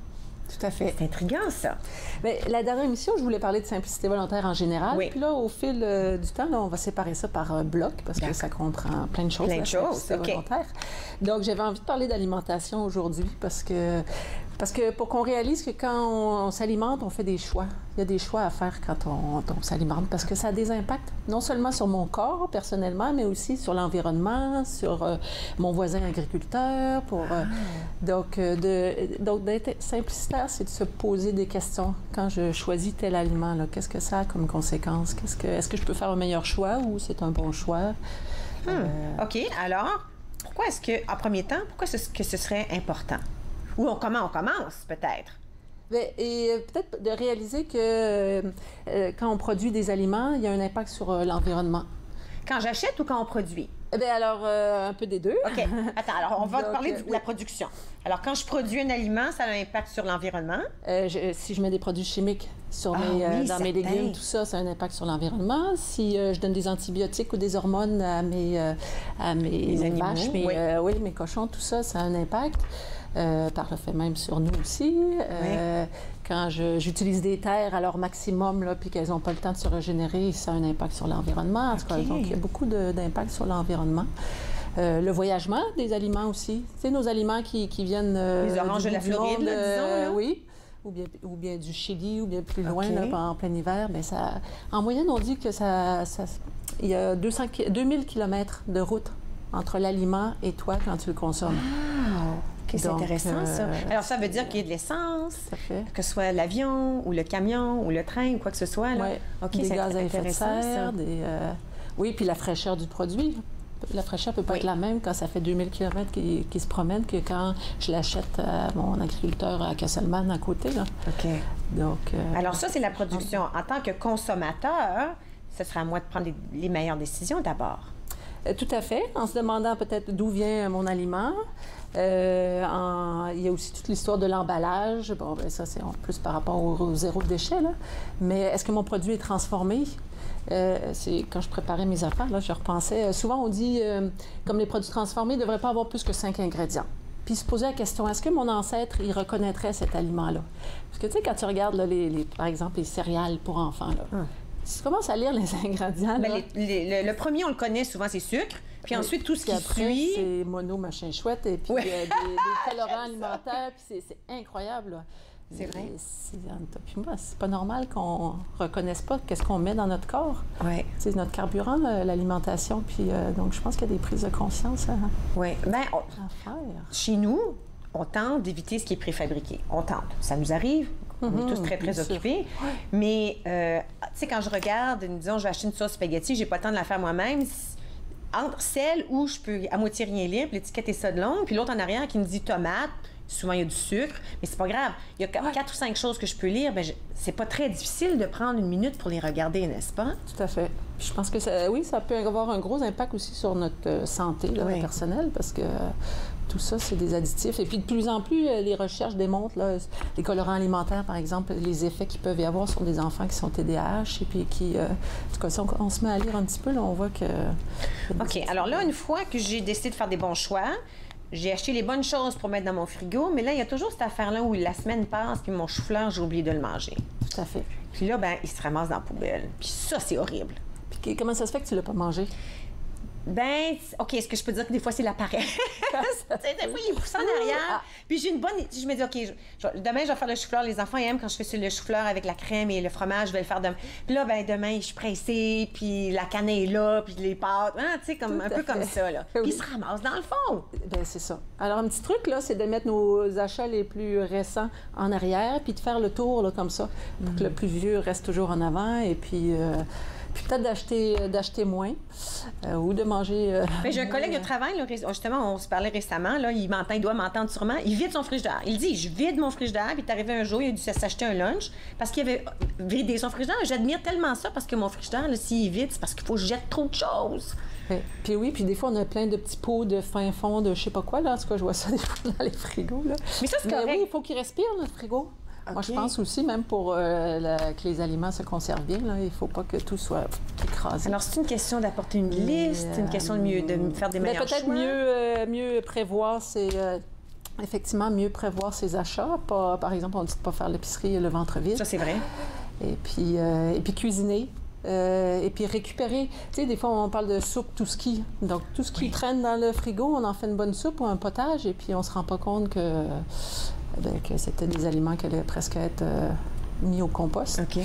Tout à fait. C'est intriguant, ça. Bien, la dernière émission, je voulais parler de simplicité volontaire en général. Oui. Puis là, au fil du temps, là, on va séparer ça par bloc parce que ça comprend plein de choses. Plein de choses, OK. Volontaire. Donc, j'avais envie de parler d'alimentation aujourd'hui parce que pour qu'on réalise que quand on s'alimente, on fait des choix. Il y a des choix à faire quand on s'alimente parce que ça a des impacts non seulement sur mon corps personnellement, mais aussi sur l'environnement, sur mon voisin agriculteur. Donc, d'être simplicitaire, c'est de se poser des questions. Quand je choisis tel aliment, là, qu'est-ce que ça a comme conséquence? Est-ce que je peux faire un meilleur choix ou c'est un bon choix? OK. Alors, pourquoi est-ce que, en premier temps, pourquoi est-ce que ce serait important? Ou comment on commence, peut-être? Et peut-être de réaliser que quand on produit des aliments, il y a un impact sur l'environnement. Quand j'achète ou quand on produit? Bien, alors, un peu des deux. OK. Attends, alors, on va parler de la production. Alors, quand je produis un aliment, ça a un impact sur l'environnement? Si je mets des produits chimiques dans mes légumes, tout ça, ça a un impact sur l'environnement. Si je donne des antibiotiques ou des hormones à mes vaches, mes cochons, tout ça, ça a un impact. Par le fait même sur nous aussi. Quand j'utilise des terres à leur maximum, là, puis qu'elles n'ont pas le temps de se régénérer, ça a un impact sur l'environnement. En tout cas, donc, il y a beaucoup d'impact sur l'environnement. Le voyagement des aliments aussi. Tu sais, nos aliments qui viennent les oranges de la Floride, disons. Là. Oui. ou bien du Chili, ou bien plus loin, là, en plein hiver, bien, en moyenne, on dit que il y a 2000 km de route entre l'aliment et toi quand tu le consommes. OK, c'est intéressant, ça. Alors, ça veut dire qu'il y a de l'essence, que ce soit l'avion ou le camion ou le train ou quoi que ce soit. Là. OK, des gaz à effet de serre, ça. Oui, puis la fraîcheur du produit. La fraîcheur ne peut pas être la même quand ça fait 2000 km qui se promène que quand je l'achète à mon agriculteur à Casselman à côté. Là. OK. Donc, alors, ça, c'est la production. En tant que consommateur, ce sera à moi de prendre les meilleures décisions d'abord. Tout à fait, en se demandant peut-être d'où vient mon aliment. Il y a aussi toute l'histoire de l'emballage. Bon, bien, ça, c'est en plus par rapport au zéro déchet, là. Mais est-ce que mon produit est transformé? C'est quand je préparais mes affaires, là, je repensais. Souvent, on dit, comme les produits transformés, ne devraient pas avoir plus que 5 ingrédients. Puis se poser la question, est-ce que mon ancêtre, il reconnaîtrait cet aliment-là? Parce que, tu sais, quand tu regardes, là, par exemple, les céréales pour enfants, là, si tu commences à lire les ingrédients... Bien, le premier, on le connaît souvent, c'est sucre. Puis ensuite, tout ce qui suit... c'est mono, machin chouette, et puis des colorants alimentaires, puis c'est incroyable, là. C'est vrai. Puis moi, c'est pas normal qu'on reconnaisse pas qu'est-ce qu'on met dans notre corps. Oui. C'est notre carburant, l'alimentation. Puis donc, je pense qu'il y a des prises de conscience oui. Bien, à faire. Chez nous, on tente d'éviter ce qui est préfabriqué. On tente. Ça nous arrive. On est tous très, très occupés. Oui. Mais, tu sais, quand je regarde, disons, je vais acheter une sauce spaghetti, j'ai pas le temps de la faire moi-même. Entre celle où je peux à moitié rien lire, puis l'étiquette est ça de long, puis l'autre en arrière qui me dit tomate, souvent il y a du sucre, mais c'est pas grave. Il y a 4 ou 5 choses que je peux lire, bien, c'est pas très difficile de prendre une minute pour les regarder, n'est-ce pas? Tout à fait. Puis je pense que ça peut avoir un gros impact aussi sur notre santé là, personnelle, parce que tout ça, c'est des additifs. Et puis de plus en plus, les recherches démontrent, là, les colorants alimentaires, par exemple, les effets qu'ils peuvent y avoir sur des enfants qui sont TDAH, et puis qui... en tout cas, si on se met à lire un petit peu, là, on voit que... OK. Alors là, une fois que j'ai décidé de faire des bons choix, j'ai acheté les bonnes choses pour mettre dans mon frigo, mais là, il y a toujours cette affaire-là où la semaine passe, puis mon chou-fleur, j'ai oublié de le manger. Tout à fait. Puis là, ben, il se ramasse dans la poubelle. Puis ça, c'est horrible. Puis comment ça se fait que tu l'as pas mangé? Ben, OK, est-ce que je peux dire que des fois, c'est la paresse? Des fois, il est poussé en arrière. Puis j'ai une bonne... Je me dis, OK, demain, je vais faire le chou-fleur. Les enfants aiment quand je fais le chou-fleur avec la crème et le fromage. Je vais le faire demain. Puis là, ben, demain, je suis pressée, puis la canne est là, puis les pâtes. Hein, tu sais, un peu comme ça, là. Puis il se ramasse dans le fond. Bien, c'est ça. Alors, un petit truc, là, c'est de mettre nos achats les plus récents en arrière, puis de faire le tour, là, comme ça, pour que le plus vieux reste toujours en avant, et puis... Puis peut-être d'acheter moins ou de manger... Mais j'ai un collègue de travail, là, justement, on se parlait récemment, là, il doit m'entendre sûrement. Il vide son frigidaire. Il dit, je vide mon frigidaire, puis il est arrivé un jour, il a dû s'acheter un lunch parce qu'il avait vidé son frigidaire. J'admire tellement ça parce que mon frigidaire, s'il est vide, c'est parce qu'il faut que je jette trop de choses. Puis oui, puis des fois, on a plein de petits pots de fin fond, de je sais pas quoi, là. En tout cas, je vois ça des fois dans les frigos, là. Mais ça, c'est correct. Oui, il faut qu'il respire, notre frigo. Okay. Moi, je pense aussi, même pour que les aliments se conservent bien, là, il ne faut pas que tout soit écrasé. Alors, c'est une question d'apporter une liste, une question de faire des meilleurs choix. Peut-être mieux prévoir effectivement, mieux prévoir ses achats. Par exemple, on ne dit de pas faire l'épicerie le ventre vide. Ça, c'est vrai. Et puis cuisiner. Et puis récupérer. Tu sais, des fois, on parle de soupe tout ski. Donc, tout ce qui traîne dans le frigo, on en fait une bonne soupe ou un potage, et puis on ne se rend pas compte que c'était des aliments qui allaient presque être mis au compost. OK.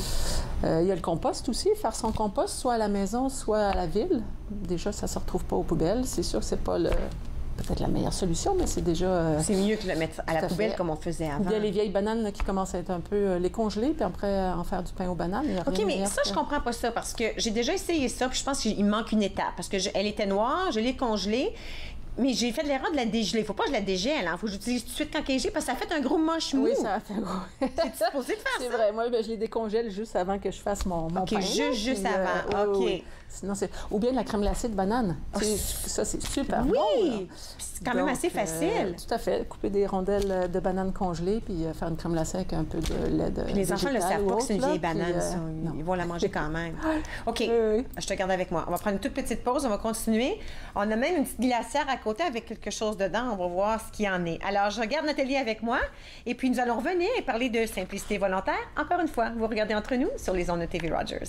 Il y a le compost aussi, faire son compost, soit à la maison, soit à la ville. Déjà, ça ne se retrouve pas aux poubelles. C'est sûr que c'est pas peut-être la meilleure solution, mais c'est déjà... c'est mieux que de le mettre à la poubelle comme on faisait avant. Il y a les vieilles bananes là, qui commencent à être un peu... les congeler, puis après en faire du pain aux bananes. OK, mais ça, je comprends pas ça, parce que j'ai déjà essayé ça, puis je pense qu'il me manque une étape, parce qu'elle était noire, je l'ai congelée, mais j'ai fait l'erreur de la dégeler. Il ne faut pas que je la dégèle. Il faut que j'utilise tout de suite quand elle est gelée, parce que ça a fait un gros moche mou. Oui, ça a fait un gros... C'est supposé de faire ça? C'est vrai. Moi, je les décongèle juste avant que je fasse mon pain. OK, juste avant. OK. Oui. Sinon, ou bien de la crème glacée de banane. Ça, c'est super bon. Oui! C'est quand même assez facile. Tout à fait. Couper des rondelles de banane congelées puis faire une crème glacée avec un peu de lait de les enfants ne le savent pas que c'est une vieille banane. Puis, ils vont la manger quand même. OK. Je te garde avec moi. On va prendre une toute petite pause. On va continuer. On a même une petite glacière à côté avec quelque chose dedans. On va voir ce qu'il y en est. Alors, je regarde Nathalie avec moi. Et puis, nous allons revenir et parler de simplicité volontaire. Encore une fois, vous regardez Entre nous sur les ondes de TV Rogers.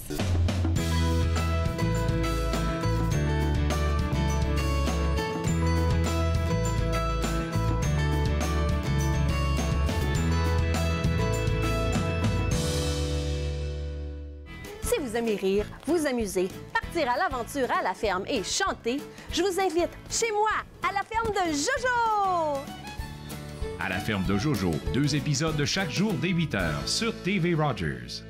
vous aimez rire, vous amuser, partir à l'aventure à la ferme et chanter, je vous invite chez moi, à la ferme de Jojo! À la ferme de Jojo, 2 épisodes de chaque jour dès 8 h sur TV Rogers.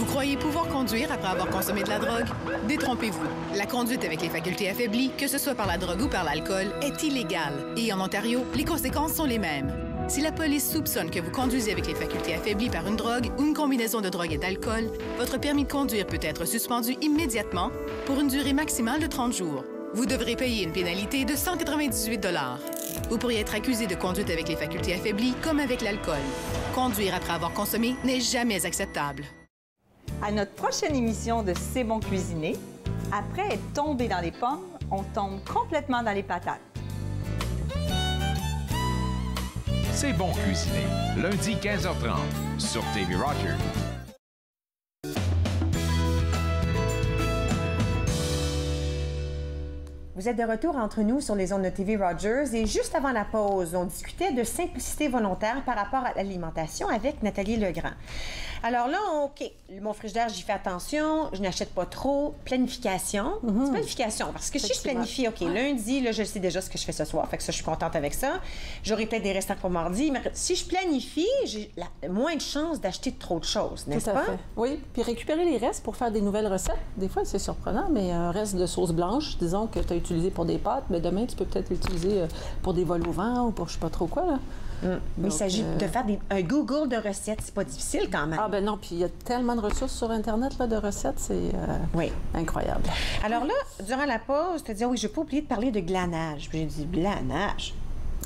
Croyez pouvoir conduire après avoir consommé de la drogue? Détrompez-vous. La conduite avec les facultés affaiblies, que ce soit par la drogue ou par l'alcool, est illégale. Et en Ontario, les conséquences sont les mêmes. Si la police soupçonne que vous conduisez avec les facultés affaiblies par une drogue ou une combinaison de drogue et d'alcool, votre permis de conduire peut être suspendu immédiatement pour une durée maximale de 30 jours. Vous devrez payer une pénalité de 198 $. Vous pourriez être accusé de conduite avec les facultés affaiblies comme avec l'alcool. Conduire après avoir consommé n'est jamais acceptable. À notre prochaine émission de C'est bon cuisiner, après être tombé dans les pommes, on tombe complètement dans les patates. C'est bon cuisiner, lundi 15h30 sur TV Rogers. Vous êtes de retour entre nous sur les ondes de TV Rogers et juste avant la pause, on discutait de simplicité volontaire par rapport à l'alimentation avec Nathalie Legrand. Alors là, OK, mon frigidaire, j'y fais attention, je n'achète pas trop. Planification, c'est planification. Parce que si je planifie, OK, lundi, là, je sais déjà ce que je fais ce soir, fait que ça, je suis contente avec ça. J'aurai peut-être des restants pour mardi, mais si je planifie, j'ai moins de chances d'acheter trop de choses, n'est-ce pas? Fait. Oui, puis récupérer les restes pour faire des nouvelles recettes. Des fois, c'est surprenant, mais un reste de sauce blanche, disons que tu as utilisé pour des pâtes, mais demain, tu peux peut-être l'utiliser pour des vols au vent ou pour je sais pas trop quoi, là. Mais il s'agit de faire un Google de recettes. C'est pas difficile quand même. Ah ben non, puis il y a tellement de ressources sur Internet là, de recettes, c'est incroyable. Alors là, durant la pause, tu as dit, oui, je n'ai pas oublié de parler de glanage. Puis j'ai dit, glanage?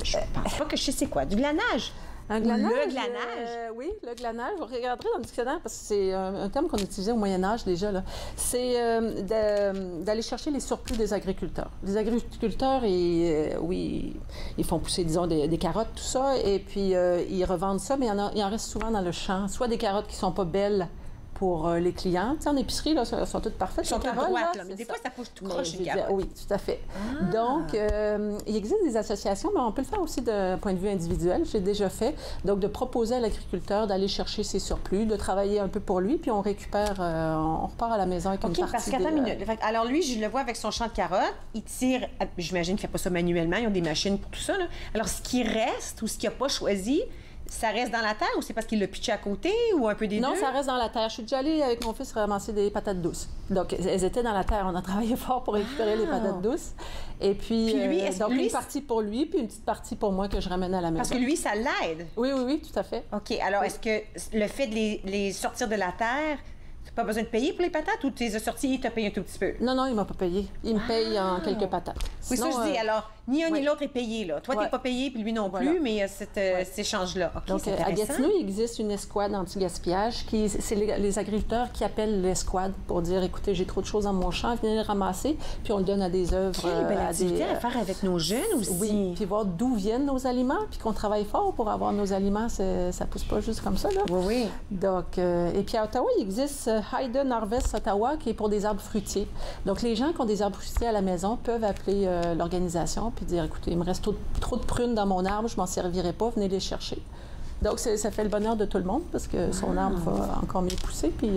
Je pense pas que je sais c'est quoi. Du glanage? Un glanage? Le glanage? Oui, le glanage. Je regarderai dans le dictionnaire parce que c'est un terme qu'on utilisait au Moyen-Âge déjà. C'est d'aller chercher les surplus des agriculteurs. Les agriculteurs, ils font pousser, disons, des carottes, tout ça, et puis ils revendent ça, mais il en reste souvent dans le champ. Soit des carottes qui sont pas belles pour les clients. Tu sais, en épicerie, là, elles sont toutes parfaites. Elles sont toutes droites, là, mais des fois, ça pousse tout croche, une carotte. Oui, tout à fait. Donc, il existe des associations, mais on peut le faire aussi d'un point de vue individuel. J'ai déjà fait. Donc, de proposer à l'agriculteur d'aller chercher ses surplus, de travailler un peu pour lui, puis on récupère, on repart à la maison avec une partie. OK, parce qu'attends une minute. Alors, lui, je le vois avec son champ de carottes. Il tire, j'imagine qu'il ne fait pas ça manuellement. Ils ont des machines pour tout ça, là. Alors, ce qui reste ou ce qu'il n'a pas choisi, ça reste dans la terre ou c'est parce qu'il l'a pitché à côté ou un peu des deux? Non, ça reste dans la terre. Je suis déjà allée avec mon fils ramasser des patates douces. Donc, elles étaient dans la terre. On a travaillé fort pour récupérer les patates douces. Et puis lui, donc une partie pour lui, puis une petite partie pour moi que je ramène à la maison. Parce que lui, ça l'aide? Oui, tout à fait. OK. Alors, est-ce que le fait de les sortir de la terre, pas besoin de payer pour les patates ou tu les as sorties et il t'a payé un tout petit peu? Non, il m'a pas payé. Il me paye en quelques patates. Oui, sinon, ça je dis. Alors, ni un ni l'autre est payé, là. Toi, t'es pas payé, puis lui non plus, mais cet échange-là. Okay, donc, à Gatineau, il existe une escouade anti-gaspillage. C'est les agriculteurs qui appellent l'escouade pour dire, écoutez, j'ai trop de choses dans mon champ, venez les ramasser, puis on le donne à des œuvres. Quelle belle activité à faire avec nos jeunes aussi. Oui, puis voir d'où viennent nos aliments, puis qu'on travaille fort pour avoir nos aliments. Ça pousse pas juste comme ça, là. Oui. Donc, et puis à Ottawa, il existe Hayden Harvest Ottawa, qui est pour des arbres fruitiers. Donc, les gens qui ont des arbres fruitiers à la maison peuvent appeler l'organisation puis dire, écoutez, il me reste trop de prunes dans mon arbre, je m'en servirai pas, venez les chercher. Donc, ça fait le bonheur de tout le monde parce que son arbre va encore mieux pousser, puis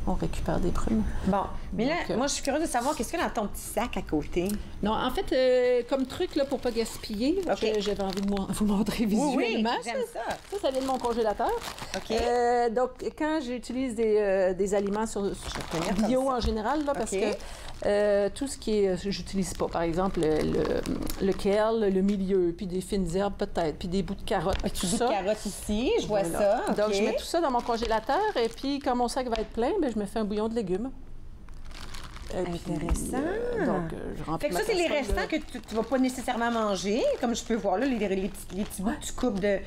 on récupère des prunes. Bon, mais là, moi, je suis curieuse de savoir qu'est-ce qu'il y a dans ton petit sac à côté? Non, en fait, comme truc, là, pour pas gaspiller, j'avais envie de vous montrer visuellement. Oui, j'aime ça. Ça vient de mon congélateur. OK. Donc, quand j'utilise des aliments bio en général, là, parce que tout ce qui est... J'utilise pas, par exemple, le kale, le milieu, puis des fines herbes peut-être, puis des bouts de carottes. Des bouts de carottes ici, je vois ça. Okay. Donc, je mets tout ça dans mon congélateur, et puis quand mon sac va être plein, bien, je me fais un bouillon de légumes. Intéressant. Donc, je remplis. Fait que ça, c'est les restants que tu vas pas nécessairement manger, comme je peux voir là, les petits bouts que tu coupes de...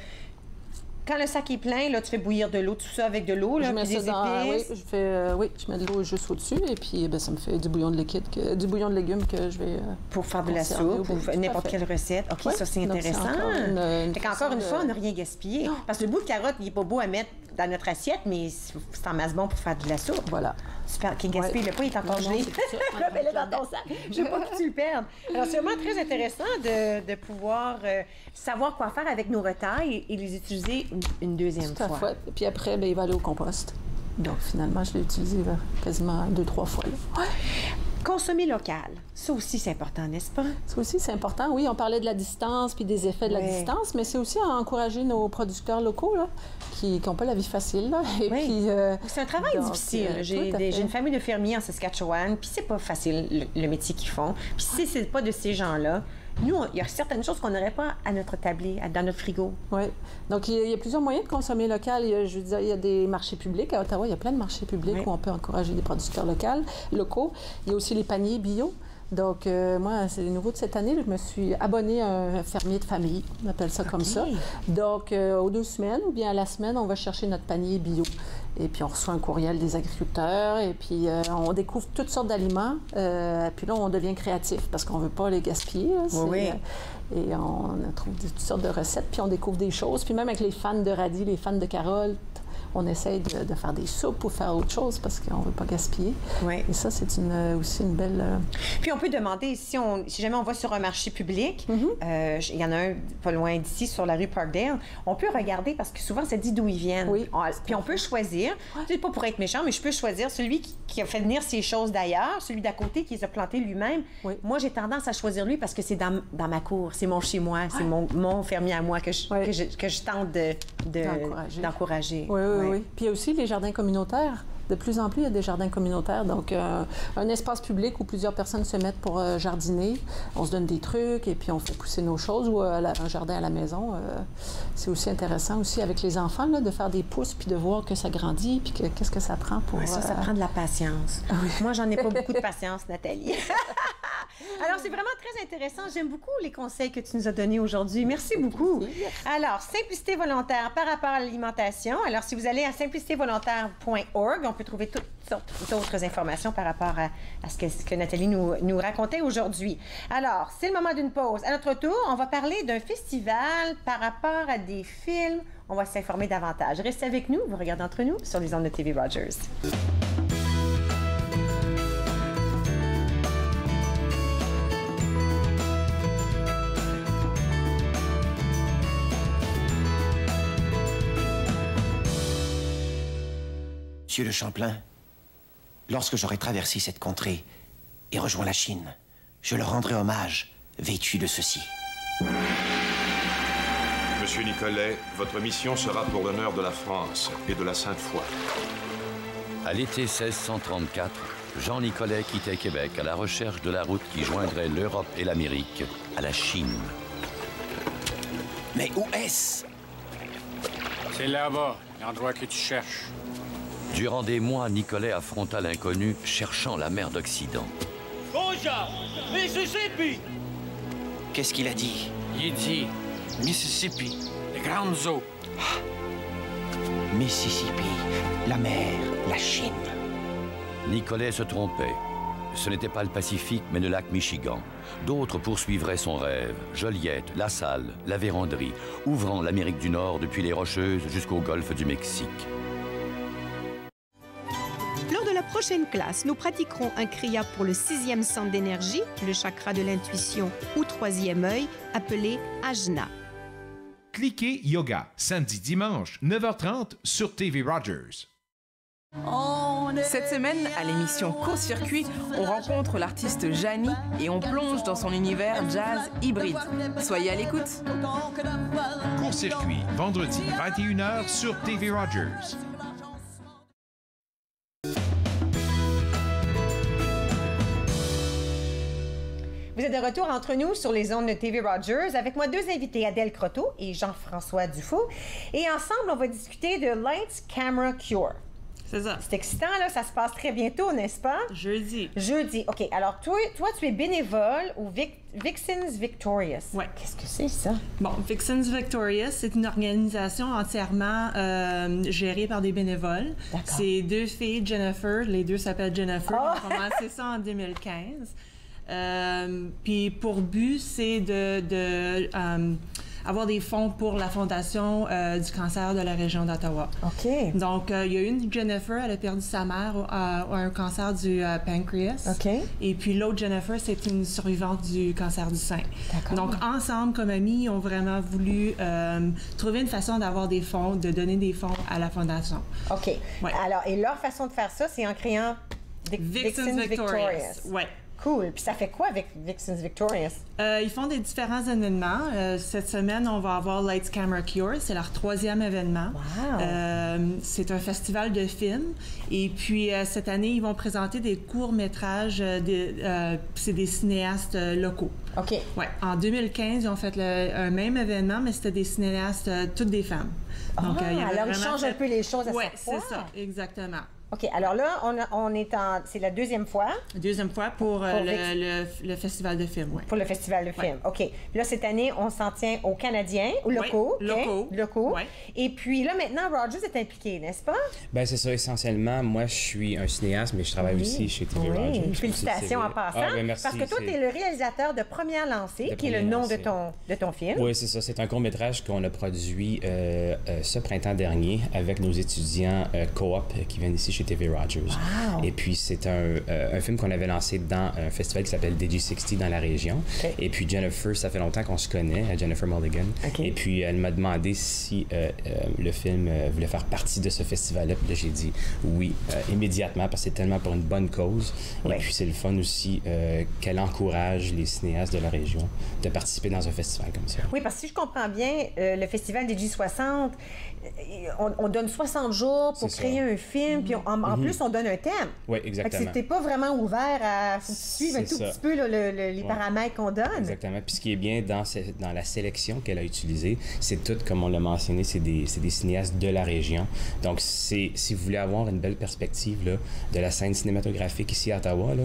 quand le sac est plein, là, tu fais bouillir de l'eau, tout ça avec de l'eau, là, je mets puis des épices. Oui, je mets de l'eau juste au-dessus et puis ça me fait du bouillon de liquide, du bouillon de légumes que je vais pour faire de la soupe, pour n'importe quelle recette. OK, ça c'est intéressant. Encore une fois, on n'a rien gaspillé. Parce que le bout de carotte, il n'est pas beau à mettre dans notre assiette, mais c'est en masse bon pour faire de la soupe. Voilà. Super. Qui gaspille le pas, il est encore gelé. Là, dans ton sac. Je ne veux pas que tu le perdes. Alors, c'est vraiment très intéressant de pouvoir savoir quoi faire avec nos retailles et les utiliser une deuxième fois. Tout à fait. Puis après, il va aller au compost. Donc, finalement, je l'ai utilisé quasiment 2-3 fois. Là. Ouais. Consommer local, ça aussi c'est important, n'est-ce pas? Ça aussi c'est important, oui. On parlait de la distance puis des effets de la distance, mais c'est aussi à encourager nos producteurs locaux là, qui n'ont pas la vie facile. Là. Et puis, c'est un travail difficile. J'ai une famille de fermiers en Saskatchewan, puis c'est pas facile le métier qu'ils font. Puis si c'est pas de ces gens-là, nous, il y a certaines choses qu'on n'aurait pas à notre tablé, dans notre frigo. Oui. Donc, il y a plusieurs moyens de consommer local. Je veux dire, il y a des marchés publics. À Ottawa, il y a plein de marchés publics où on peut encourager des producteurs locaux. Il y a aussi les paniers bio. Donc, moi, c'est nouveau de cette année. Je me suis abonnée à un fermier de famille. On appelle ça comme ça. Donc, aux 2 semaines ou bien à la semaine, on va chercher notre panier bio. Et puis, on reçoit un courriel des agriculteurs. Et puis, on découvre toutes sortes d'aliments. Puis là, on devient créatif parce qu'on ne veut pas les gaspiller. Là, et on trouve toutes sortes de recettes. Puis, on découvre des choses. Puis, même avec les fans de radis, les fans de carottes, on essaye de faire des soupes ou faire autre chose parce qu'on ne veut pas gaspiller. Oui. Et ça, c'est aussi une belle... Puis on peut demander, si jamais on va sur un marché public, il y en a un pas loin d'ici, sur la rue Parkdale, on peut regarder parce que souvent, ça dit d'où ils viennent. Oui. Puis on peut choisir, c'est pas pour être méchant, mais je peux choisir celui qui a fait venir ces choses d'ailleurs, celui d'à côté qui les a plantées lui-même. Oui. Moi, j'ai tendance à choisir lui parce que c'est dans ma cour, c'est mon chez-moi, c'est mon fermier à moi que je tente d'encourager. Oui. Puis il y a aussi les jardins communautaires. De plus en plus, il y a des jardins communautaires. Donc, un espace public où plusieurs personnes se mettent pour jardiner. On se donne des trucs et puis on fait pousser nos choses. Ou un jardin à la maison. C'est aussi intéressant aussi avec les enfants là, de faire des pousses puis de voir que ça grandit puis qu'est-ce que ça prend pour... ça prend de la patience. Oui. Moi, j'en ai pas beaucoup de patience, Nathalie. Alors, c'est vraiment très intéressant. J'aime beaucoup les conseils que tu nous as donnés aujourd'hui. Merci beaucoup. Alors, simplicité volontaire par rapport à l'alimentation. Alors, si vous allez à simplicitévolontaire.org, on peut trouver toutes sortes d'autres informations par rapport à ce que Nathalie nous racontait aujourd'hui. Alors, c'est le moment d'une pause. À notre tour, on va parler d'un festival par rapport à des films. On va s'informer davantage. Restez avec nous. Vous regardez entre nous sur les ondes de TV Rogers. Monsieur de Champlain, lorsque j'aurai traversé cette contrée et rejoint la Chine, je leur rendrai hommage, vêtu de ceci. Monsieur Nicolet, votre mission sera pour l'honneur de la France et de la Sainte-Foi. À l'été 1634, Jean Nicolet quittait Québec à la recherche de la route qui joindrait l'Europe et l'Amérique à la Chine. Mais où est-ce? C'est là-bas, l'endroit que tu cherches. Durant des mois, Nicolet affronta l'inconnu, cherchant la mer d'Occident. Georgia! Mississippi! Qu'est-ce qu'il a dit? Il dit Mississippi, les grandes eaux. Mississippi, la mer, la Chine. Nicolet se trompait. Ce n'était pas le Pacifique, mais le lac Michigan. D'autres poursuivraient son rêve. Joliette, La Salle, la Vérandrie, ouvrant l'Amérique du Nord depuis les Rocheuses jusqu'au golfe du Mexique. Lors de la prochaine classe, nous pratiquerons un kriya pour le 6e centre d'énergie, le chakra de l'intuition ou 3e œil, appelé Ajna. Cliquez Yoga, samedi-dimanche, 9h30 sur TV Rogers. Cette semaine, à l'émission Court-Circuit, on rencontre l'artiste Jani et on plonge dans son univers jazz hybride. Soyez à l'écoute. Court-Circuit, vendredi, 21h sur TV Rogers. Vous êtes de retour entre nous sur les ondes de TV Rogers. Avec moi, 2 invités, Adèle Croteau et Jean-François Dufault. Et ensemble, on va discuter de Lights Camera Cure. C'est ça. C'est excitant, là. Ça se passe très bientôt, n'est-ce pas? Jeudi. Jeudi. OK. Alors, toi, tu es bénévole au Vixens Victorious. Oui. Qu'est-ce que c'est, ça? Bon, Vixens Victorious, c'est une organisation entièrement gérée par des bénévoles. C'est 2 filles, Jennifer. Les 2 s'appellent Jennifer. On a commencé ça en 2015. Puis, pour but, c'est de avoir des fonds pour la Fondation du cancer de la région d'Ottawa. OK. Donc, il y a une, Jennifer, elle a perdu sa mère à un cancer du pancréas. OK. Et puis l'autre, Jennifer, c'est une survivante du cancer du sein. Donc, ensemble, comme amis, ils ont vraiment voulu trouver une façon d'avoir des fonds, de donner des fonds à la Fondation. OK. Ouais. Alors, et leur façon de faire ça, c'est en créant Vixens Victorious. Oui. Cool. Puis ça fait quoi avec Vixens Victorious? Ils font des différents événements. Cette semaine, on va avoir Lights Camera Cure. C'est leur 3e événement. Wow. C'est un festival de films. Et puis, cette année, ils vont présenter des courts-métrages. C'est des cinéastes locaux. OK. Ouais. En 2015, ils ont fait un même événement, mais c'était des cinéastes, toutes des femmes. Donc, alors, ils changent un peu les choses à chaque fois. Oui, c'est ça. Exactement. OK. Alors là, c'est la 2e fois. Deuxième fois pour le festival de films, oui. Pour le festival de films, OK. Là, cette année, on s'en tient aux Canadiens, aux locaux. Oui, locaux. Ouais. Et puis là, maintenant, Rogers est impliqué, n'est-ce pas? Bien, c'est ça, essentiellement. Moi, je suis un cinéaste, mais je travaille aussi chez TV Rogers. Félicitations en passant. Merci, parce que toi, tu es le réalisateur de Première Lancée, qui est le nom de ton film. Oui, c'est ça. C'est un court-métrage qu'on a produit ce printemps dernier avec nos étudiants co-op qui viennent ici chez TV Rogers. Wow. Et puis, c'est un film qu'on avait lancé dans un festival qui s'appelle Digi60 dans la région. Okay. Et puis, Jennifer, ça fait longtemps qu'on se connaît, Jennifer Mulligan. Okay. Et puis, elle m'a demandé si le film voulait faire partie de ce festival-là. Puis là, j'ai dit oui, immédiatement, parce que c'est tellement pour une bonne cause. Ouais. Et puis, c'est le fun aussi qu'elle encourage les cinéastes de la région de participer dans un festival comme ça. Oui, parce que si je comprends bien, le festival Digi60, on donne 60 jours pour créer un film, puis en plus, on donne un thème. Oui, exactement. C'était pas vraiment ouvert à... Faut que tu suives un tout petit peu là, les paramètres qu'on donne. Exactement. Puis ce qui est bien dans la sélection qu'elle a utilisée, c'est tout, comme on l'a mentionné, c'est des cinéastes de la région. Donc, si vous voulez avoir une belle perspective là, de la scène cinématographique ici à Ottawa, là,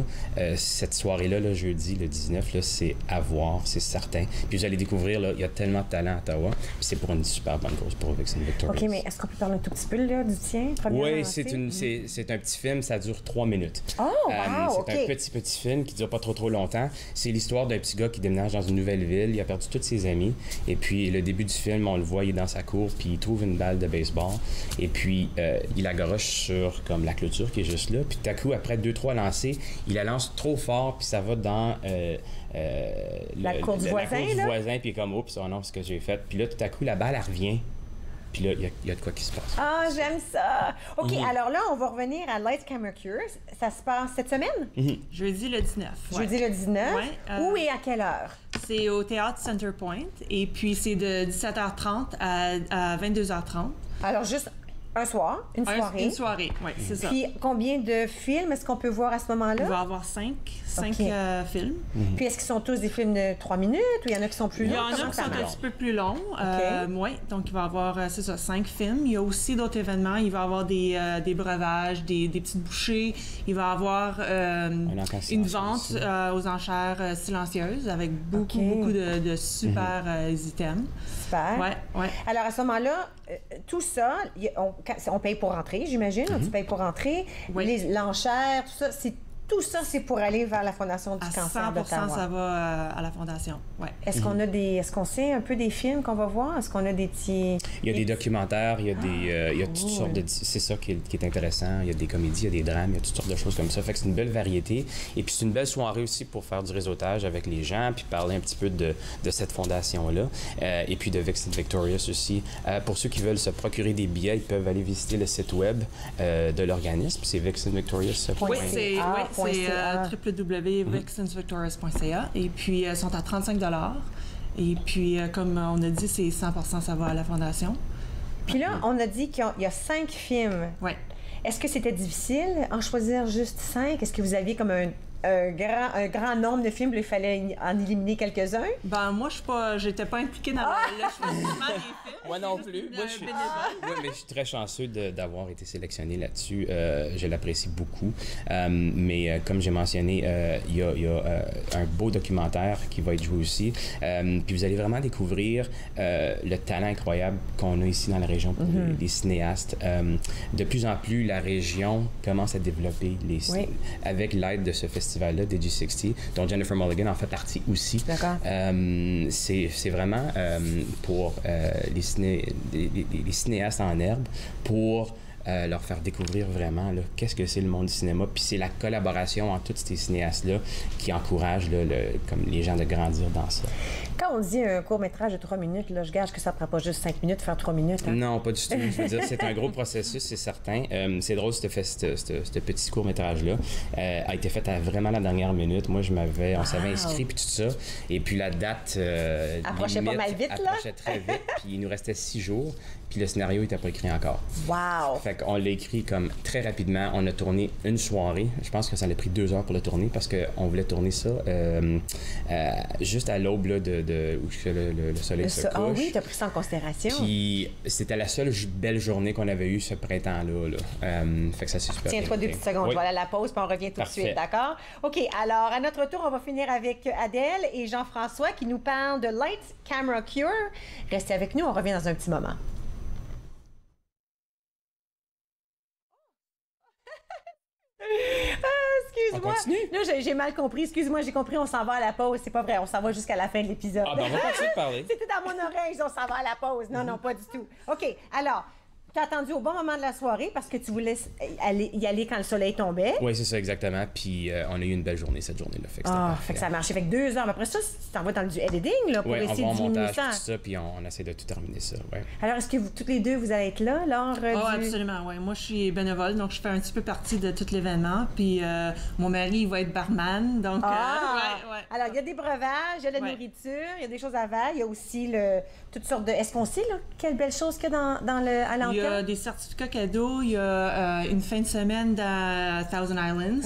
cette soirée-là, là, jeudi, le 19, là, c'est à voir, c'est certain. Puis vous allez découvrir, là, il y a tellement de talent à Ottawa, puis c'est pour une super bonne cause pour Vixens Victorious. OK, mais est-ce qu'on peut parler un tout petit peu là, du tien? Oui, c'est un petit film, ça dure 3 minutes. Oh, wow, c'est un petit film qui dure pas trop longtemps. C'est l'histoire d'un petit gars qui déménage dans une nouvelle ville. Il a perdu tous ses amis. Et puis, le début du film, on le voit, il est dans sa cour, puis il trouve une balle de baseball. Et puis, il la garoche sur comme la clôture qui est juste là. Puis, tout à coup, après 2-3 lancers, il la lance trop fort, puis ça va dans... la cour du voisin, puis il est comme, oups, oh non, c'est ce que j'ai fait. Puis là, tout à coup, la balle, elle revient. Puis là, il y a de quoi qui se passe. Ah, j'aime ça! OK, alors là, on va revenir à Lights Camera Cure. Ça se passe cette semaine? Jeudi le 19. Jeudi le 19. Où et à quelle heure? C'est au Théâtre Center Point. Et puis, c'est de 17h30 à 22h30. Alors, juste un soir, une soirée. Une soirée, oui, c'est ça. Puis, combien de films est-ce qu'on peut voir à ce moment-là? Il va y avoir 5 films. Puis, est-ce qu'ils sont tous des films de 3 minutes ou il y en a qui sont plus longs? Il y en a qui sont un petit peu plus longs. Oui, donc il va y avoir, c'est ça, 5 films. Il y a aussi d'autres événements. Il va y avoir des breuvages, des petites bouchées. Il va y avoir une vente aux enchères silencieuses avec beaucoup de super items. Super. Ouais. Alors, à ce moment-là, tout ça, on paye pour rentrer, j'imagine. Tu payes pour rentrer. Oui. L'enchère, tout ça, c'est pour aller vers la Fondation du cancer d'Ottawa. 100% ça va à la Fondation, oui. Est-ce qu'on sait un peu des films qu'on va voir? Est-ce qu'on a des petits... Il y a des documentaires, il y a toutes sortes de... C'est ça qui est intéressant. Il y a des comédies, il y a des drames, il y a toutes sortes de choses comme ça. Fait que c'est une belle variété. Et puis c'est une belle soirée aussi pour faire du réseautage avec les gens, puis parler un petit peu de cette fondation-là. Et puis de Vixens Victorious aussi. Pour ceux qui veulent se procurer des billets, ils peuvent aller visiter le site web de l'organisme. C'est vixensvictorious.ca. Oui, c'est www.vixensvictorious.ca. Et puis, elles sont à 35 $. Et puis, comme on a dit, c'est 100% ça va à la Fondation. Puis là, on a dit qu'il y a 5 films. Oui. Est-ce que c'était difficile en choisir juste 5? Est-ce que vous aviez comme un grand nombre de films, il fallait en éliminer quelques-uns? Ben moi, j'étais pas impliquée dans le choisissement des films. Moi non plus. Moi, mais je suis très chanceux d'avoir été sélectionné là-dessus. Je l'apprécie beaucoup. Mais comme j'ai mentionné, il y a un beau documentaire qui va être joué aussi. Puis vous allez vraiment découvrir le talent incroyable qu'on a ici dans la région pour les cinéastes. De plus en plus, la région commence à développer avec l'aide de ce festival-là, DG60, dont Jennifer Mulligan en fait partie aussi. D'accord. C'est vraiment pour les cinéastes en herbe, pour leur faire découvrir vraiment qu'est-ce que c'est le monde du cinéma. Puis c'est la collaboration entre tous ces cinéastes-là qui encourage comme les gens de grandir dans ça. Quand on dit un court-métrage de 3 minutes, là, je gage que ça ne prend pas juste 5 minutes de faire 3 minutes. Hein? Non, pas du tout. Je veux dire, c'est un gros processus, c'est certain. C'est drôle, ce petit court-métrage-là a été fait à vraiment la dernière minute. Moi, on s'avait inscrit, puis tout ça. Et puis la date approchait pas mal vite, là. Approchait très vite, puis il nous restait 6 jours. Puis le scénario n'était pas écrit encore. Wow! Fait qu'on l'a écrit comme très rapidement. On a tourné une soirée. Je pense que ça a pris 2 heures pour le tourner parce qu'on voulait tourner ça juste à l'aube où le soleil se couche. Ah oui, tu as pris ça en considération. Puis c'était la seule belle journée qu'on avait eue ce printemps-là. Fait que ça s'est super bien. Tiens-toi 2 petites secondes. Oui. Voilà la pause, puis on revient tout de suite, d'accord? OK, alors à notre tour, on va finir avec Adèle et Jean-François qui nous parlent de Light Camera Cure. Restez avec nous, on revient dans un petit moment. Excuse-moi. Non, j'ai mal compris. Excuse-moi, j'ai compris, on s'en va à la pause. C'est pas vrai, on s'en va jusqu'à la fin de l'épisode. Ah, ben on va continuer de parler. C'était dans mon oreille, on s'en va à la pause. Non, pas du tout. OK, alors, tu as attendu au bon moment de la soirée parce que tu voulais y aller quand le soleil tombait. Oui, c'est ça, exactement. Puis on a eu une belle journée cette journée-là. Fait que fait que ça a marché. Fait que 2 heures. Mais après ça, tu t'en vas dans du editing là, pour essayer de diminuer montage, ça. tout ça, puis on essaie de tout terminer ça. Ouais. Alors, est-ce que toutes les deux, vous allez être là lors du... absolument, oui. Moi, je suis bénévole, donc je fais un petit peu partie de tout l'événement. Puis mon mari, il va être barman, donc... Alors, il y a des breuvages, il y a de la nourriture, il y a des choses à faire. Il y a aussi toutes sortes de... Est-ce qu'on sait quelle belle chose qu'il y a à l'entrée? Il y a des certificats cadeaux. Il y a une fin de semaine à Thousand Islands.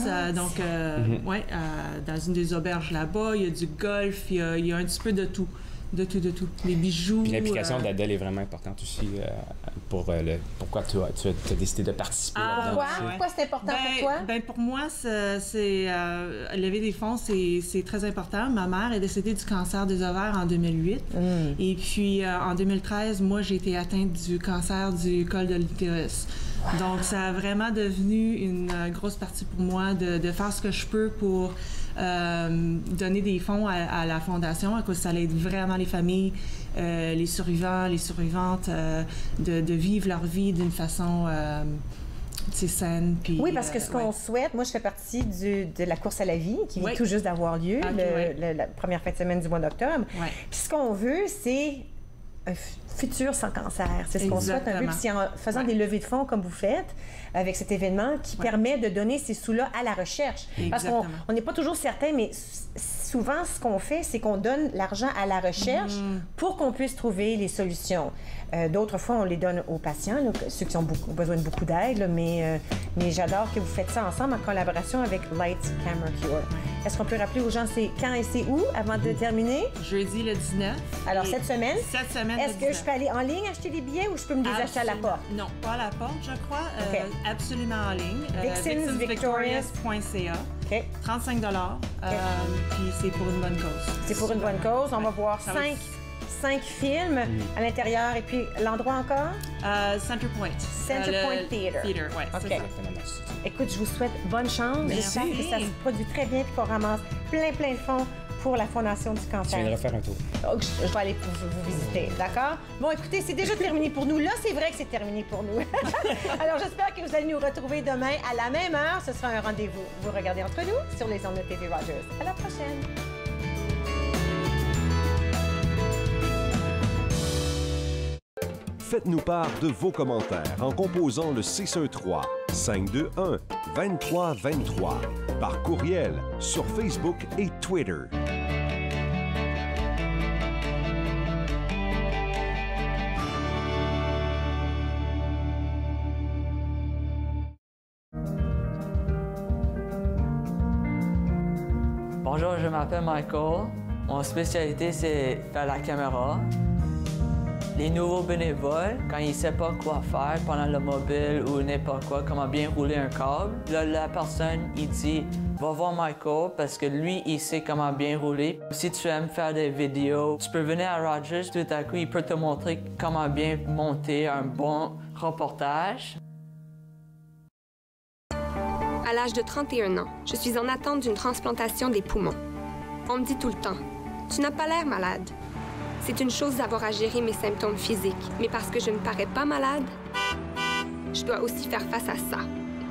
Dans une des auberges là-bas. Il y a du golf. Il y a un petit peu de tout. De tout. Les bijoux. Puis l'implication d'Adèle est vraiment importante aussi pour pourquoi tu as décidé de participer là-dedans. Pourquoi c'est important pour toi? Pour moi, lever des fonds, c'est très important. Ma mère est décédée du cancer des ovaires en 2008. Et puis, en 2013, moi, j'ai été atteinte du cancer du col de l'utérus. Donc, ça a vraiment devenu une grosse partie pour moi de faire ce que je peux pour donner des fonds à la Fondation, à cause ça aide vraiment les familles, les survivants, les survivantes, de vivre leur vie d'une façon saine. Puis, oui, parce que ce qu'on souhaite, moi je fais partie de la course à la vie qui vient tout juste d'avoir lieu la première fin de semaine du mois d'octobre. Puis ce qu'on veut, c'est un futur sans cancer. C'est ce qu'on souhaite un peu. Puis en faisant des levées de fonds comme vous faites, avec cet événement qui permet de donner ces sous-là à la recherche. Parce qu'on n'est pas toujours certain, mais souvent, ce qu'on fait, c'est qu'on donne l'argent à la recherche pour qu'on puisse trouver les solutions. D'autres fois, on les donne aux patients, ceux qui ont besoin de beaucoup d'aide, mais j'adore que vous faites ça ensemble en collaboration avec Light Camera Cure. Est-ce qu'on peut rappeler aux gens c'est quand et c'est où avant de terminer? Jeudi le 19. Alors, cette semaine? Cette semaine. Est-ce que je peux aller en ligne acheter des billets ou je peux me les acheter à la porte? Non, pas à la porte, je crois. Absolument en ligne. VixinsVictorious.ca. 35 $. Puis c'est pour une bonne cause. C'est pour une bonne cause. On va voir 5 films à l'intérieur. Et puis, l'endroit encore? Centerpoint. Centerpoint Theater. Oui, c'est ça. Écoute, je vous souhaite bonne chance. J'espère que ça se produit très bien et qu'on ramasse plein de fonds pour la Fondation du cancer. Tu viendras faire un tour. Je vais aller vous visiter, d'accord? Bon, écoutez, c'est déjà terminé pour nous. Là, c'est vrai que c'est terminé pour nous. Alors, j'espère que vous allez nous retrouver demain à la même heure. Ce sera un rendez-vous. Vous regardez Entre nous sur les ondes de TV Rogers. À la prochaine. Faites-nous part de vos commentaires en composant le 613-521-2323 par courriel sur Facebook et Twitter. Bonjour, je m'appelle Michael. Mon spécialité, c'est faire la caméra. Les nouveaux bénévoles, quand ils ne savent pas quoi faire pendant le mobile ou n'importe quoi, comment bien rouler un câble, là, la personne, il dit « Va voir Michael parce que lui, il sait comment bien rouler. Si tu aimes faire des vidéos, tu peux venir à Rogers, tout à coup, il peut te montrer comment bien monter un bon reportage. » À l'âge de 31 ans, je suis en attente d'une transplantation des poumons. On me dit tout le temps « Tu n'as pas l'air malade ». C'est une chose d'avoir à gérer mes symptômes physiques, mais parce que je ne parais pas malade, je dois aussi faire face à ça.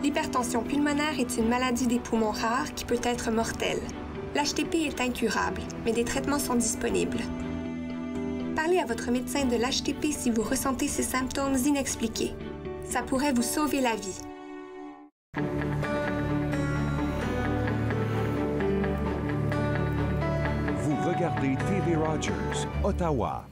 L'hypertension pulmonaire est une maladie des poumons rare qui peut être mortelle. L'HTP est incurable, mais des traitements sont disponibles. Parlez à votre médecin de l'HTP si vous ressentez ces symptômes inexpliqués. Ça pourrait vous sauver la vie. Regardez TV Rogers, Ottawa.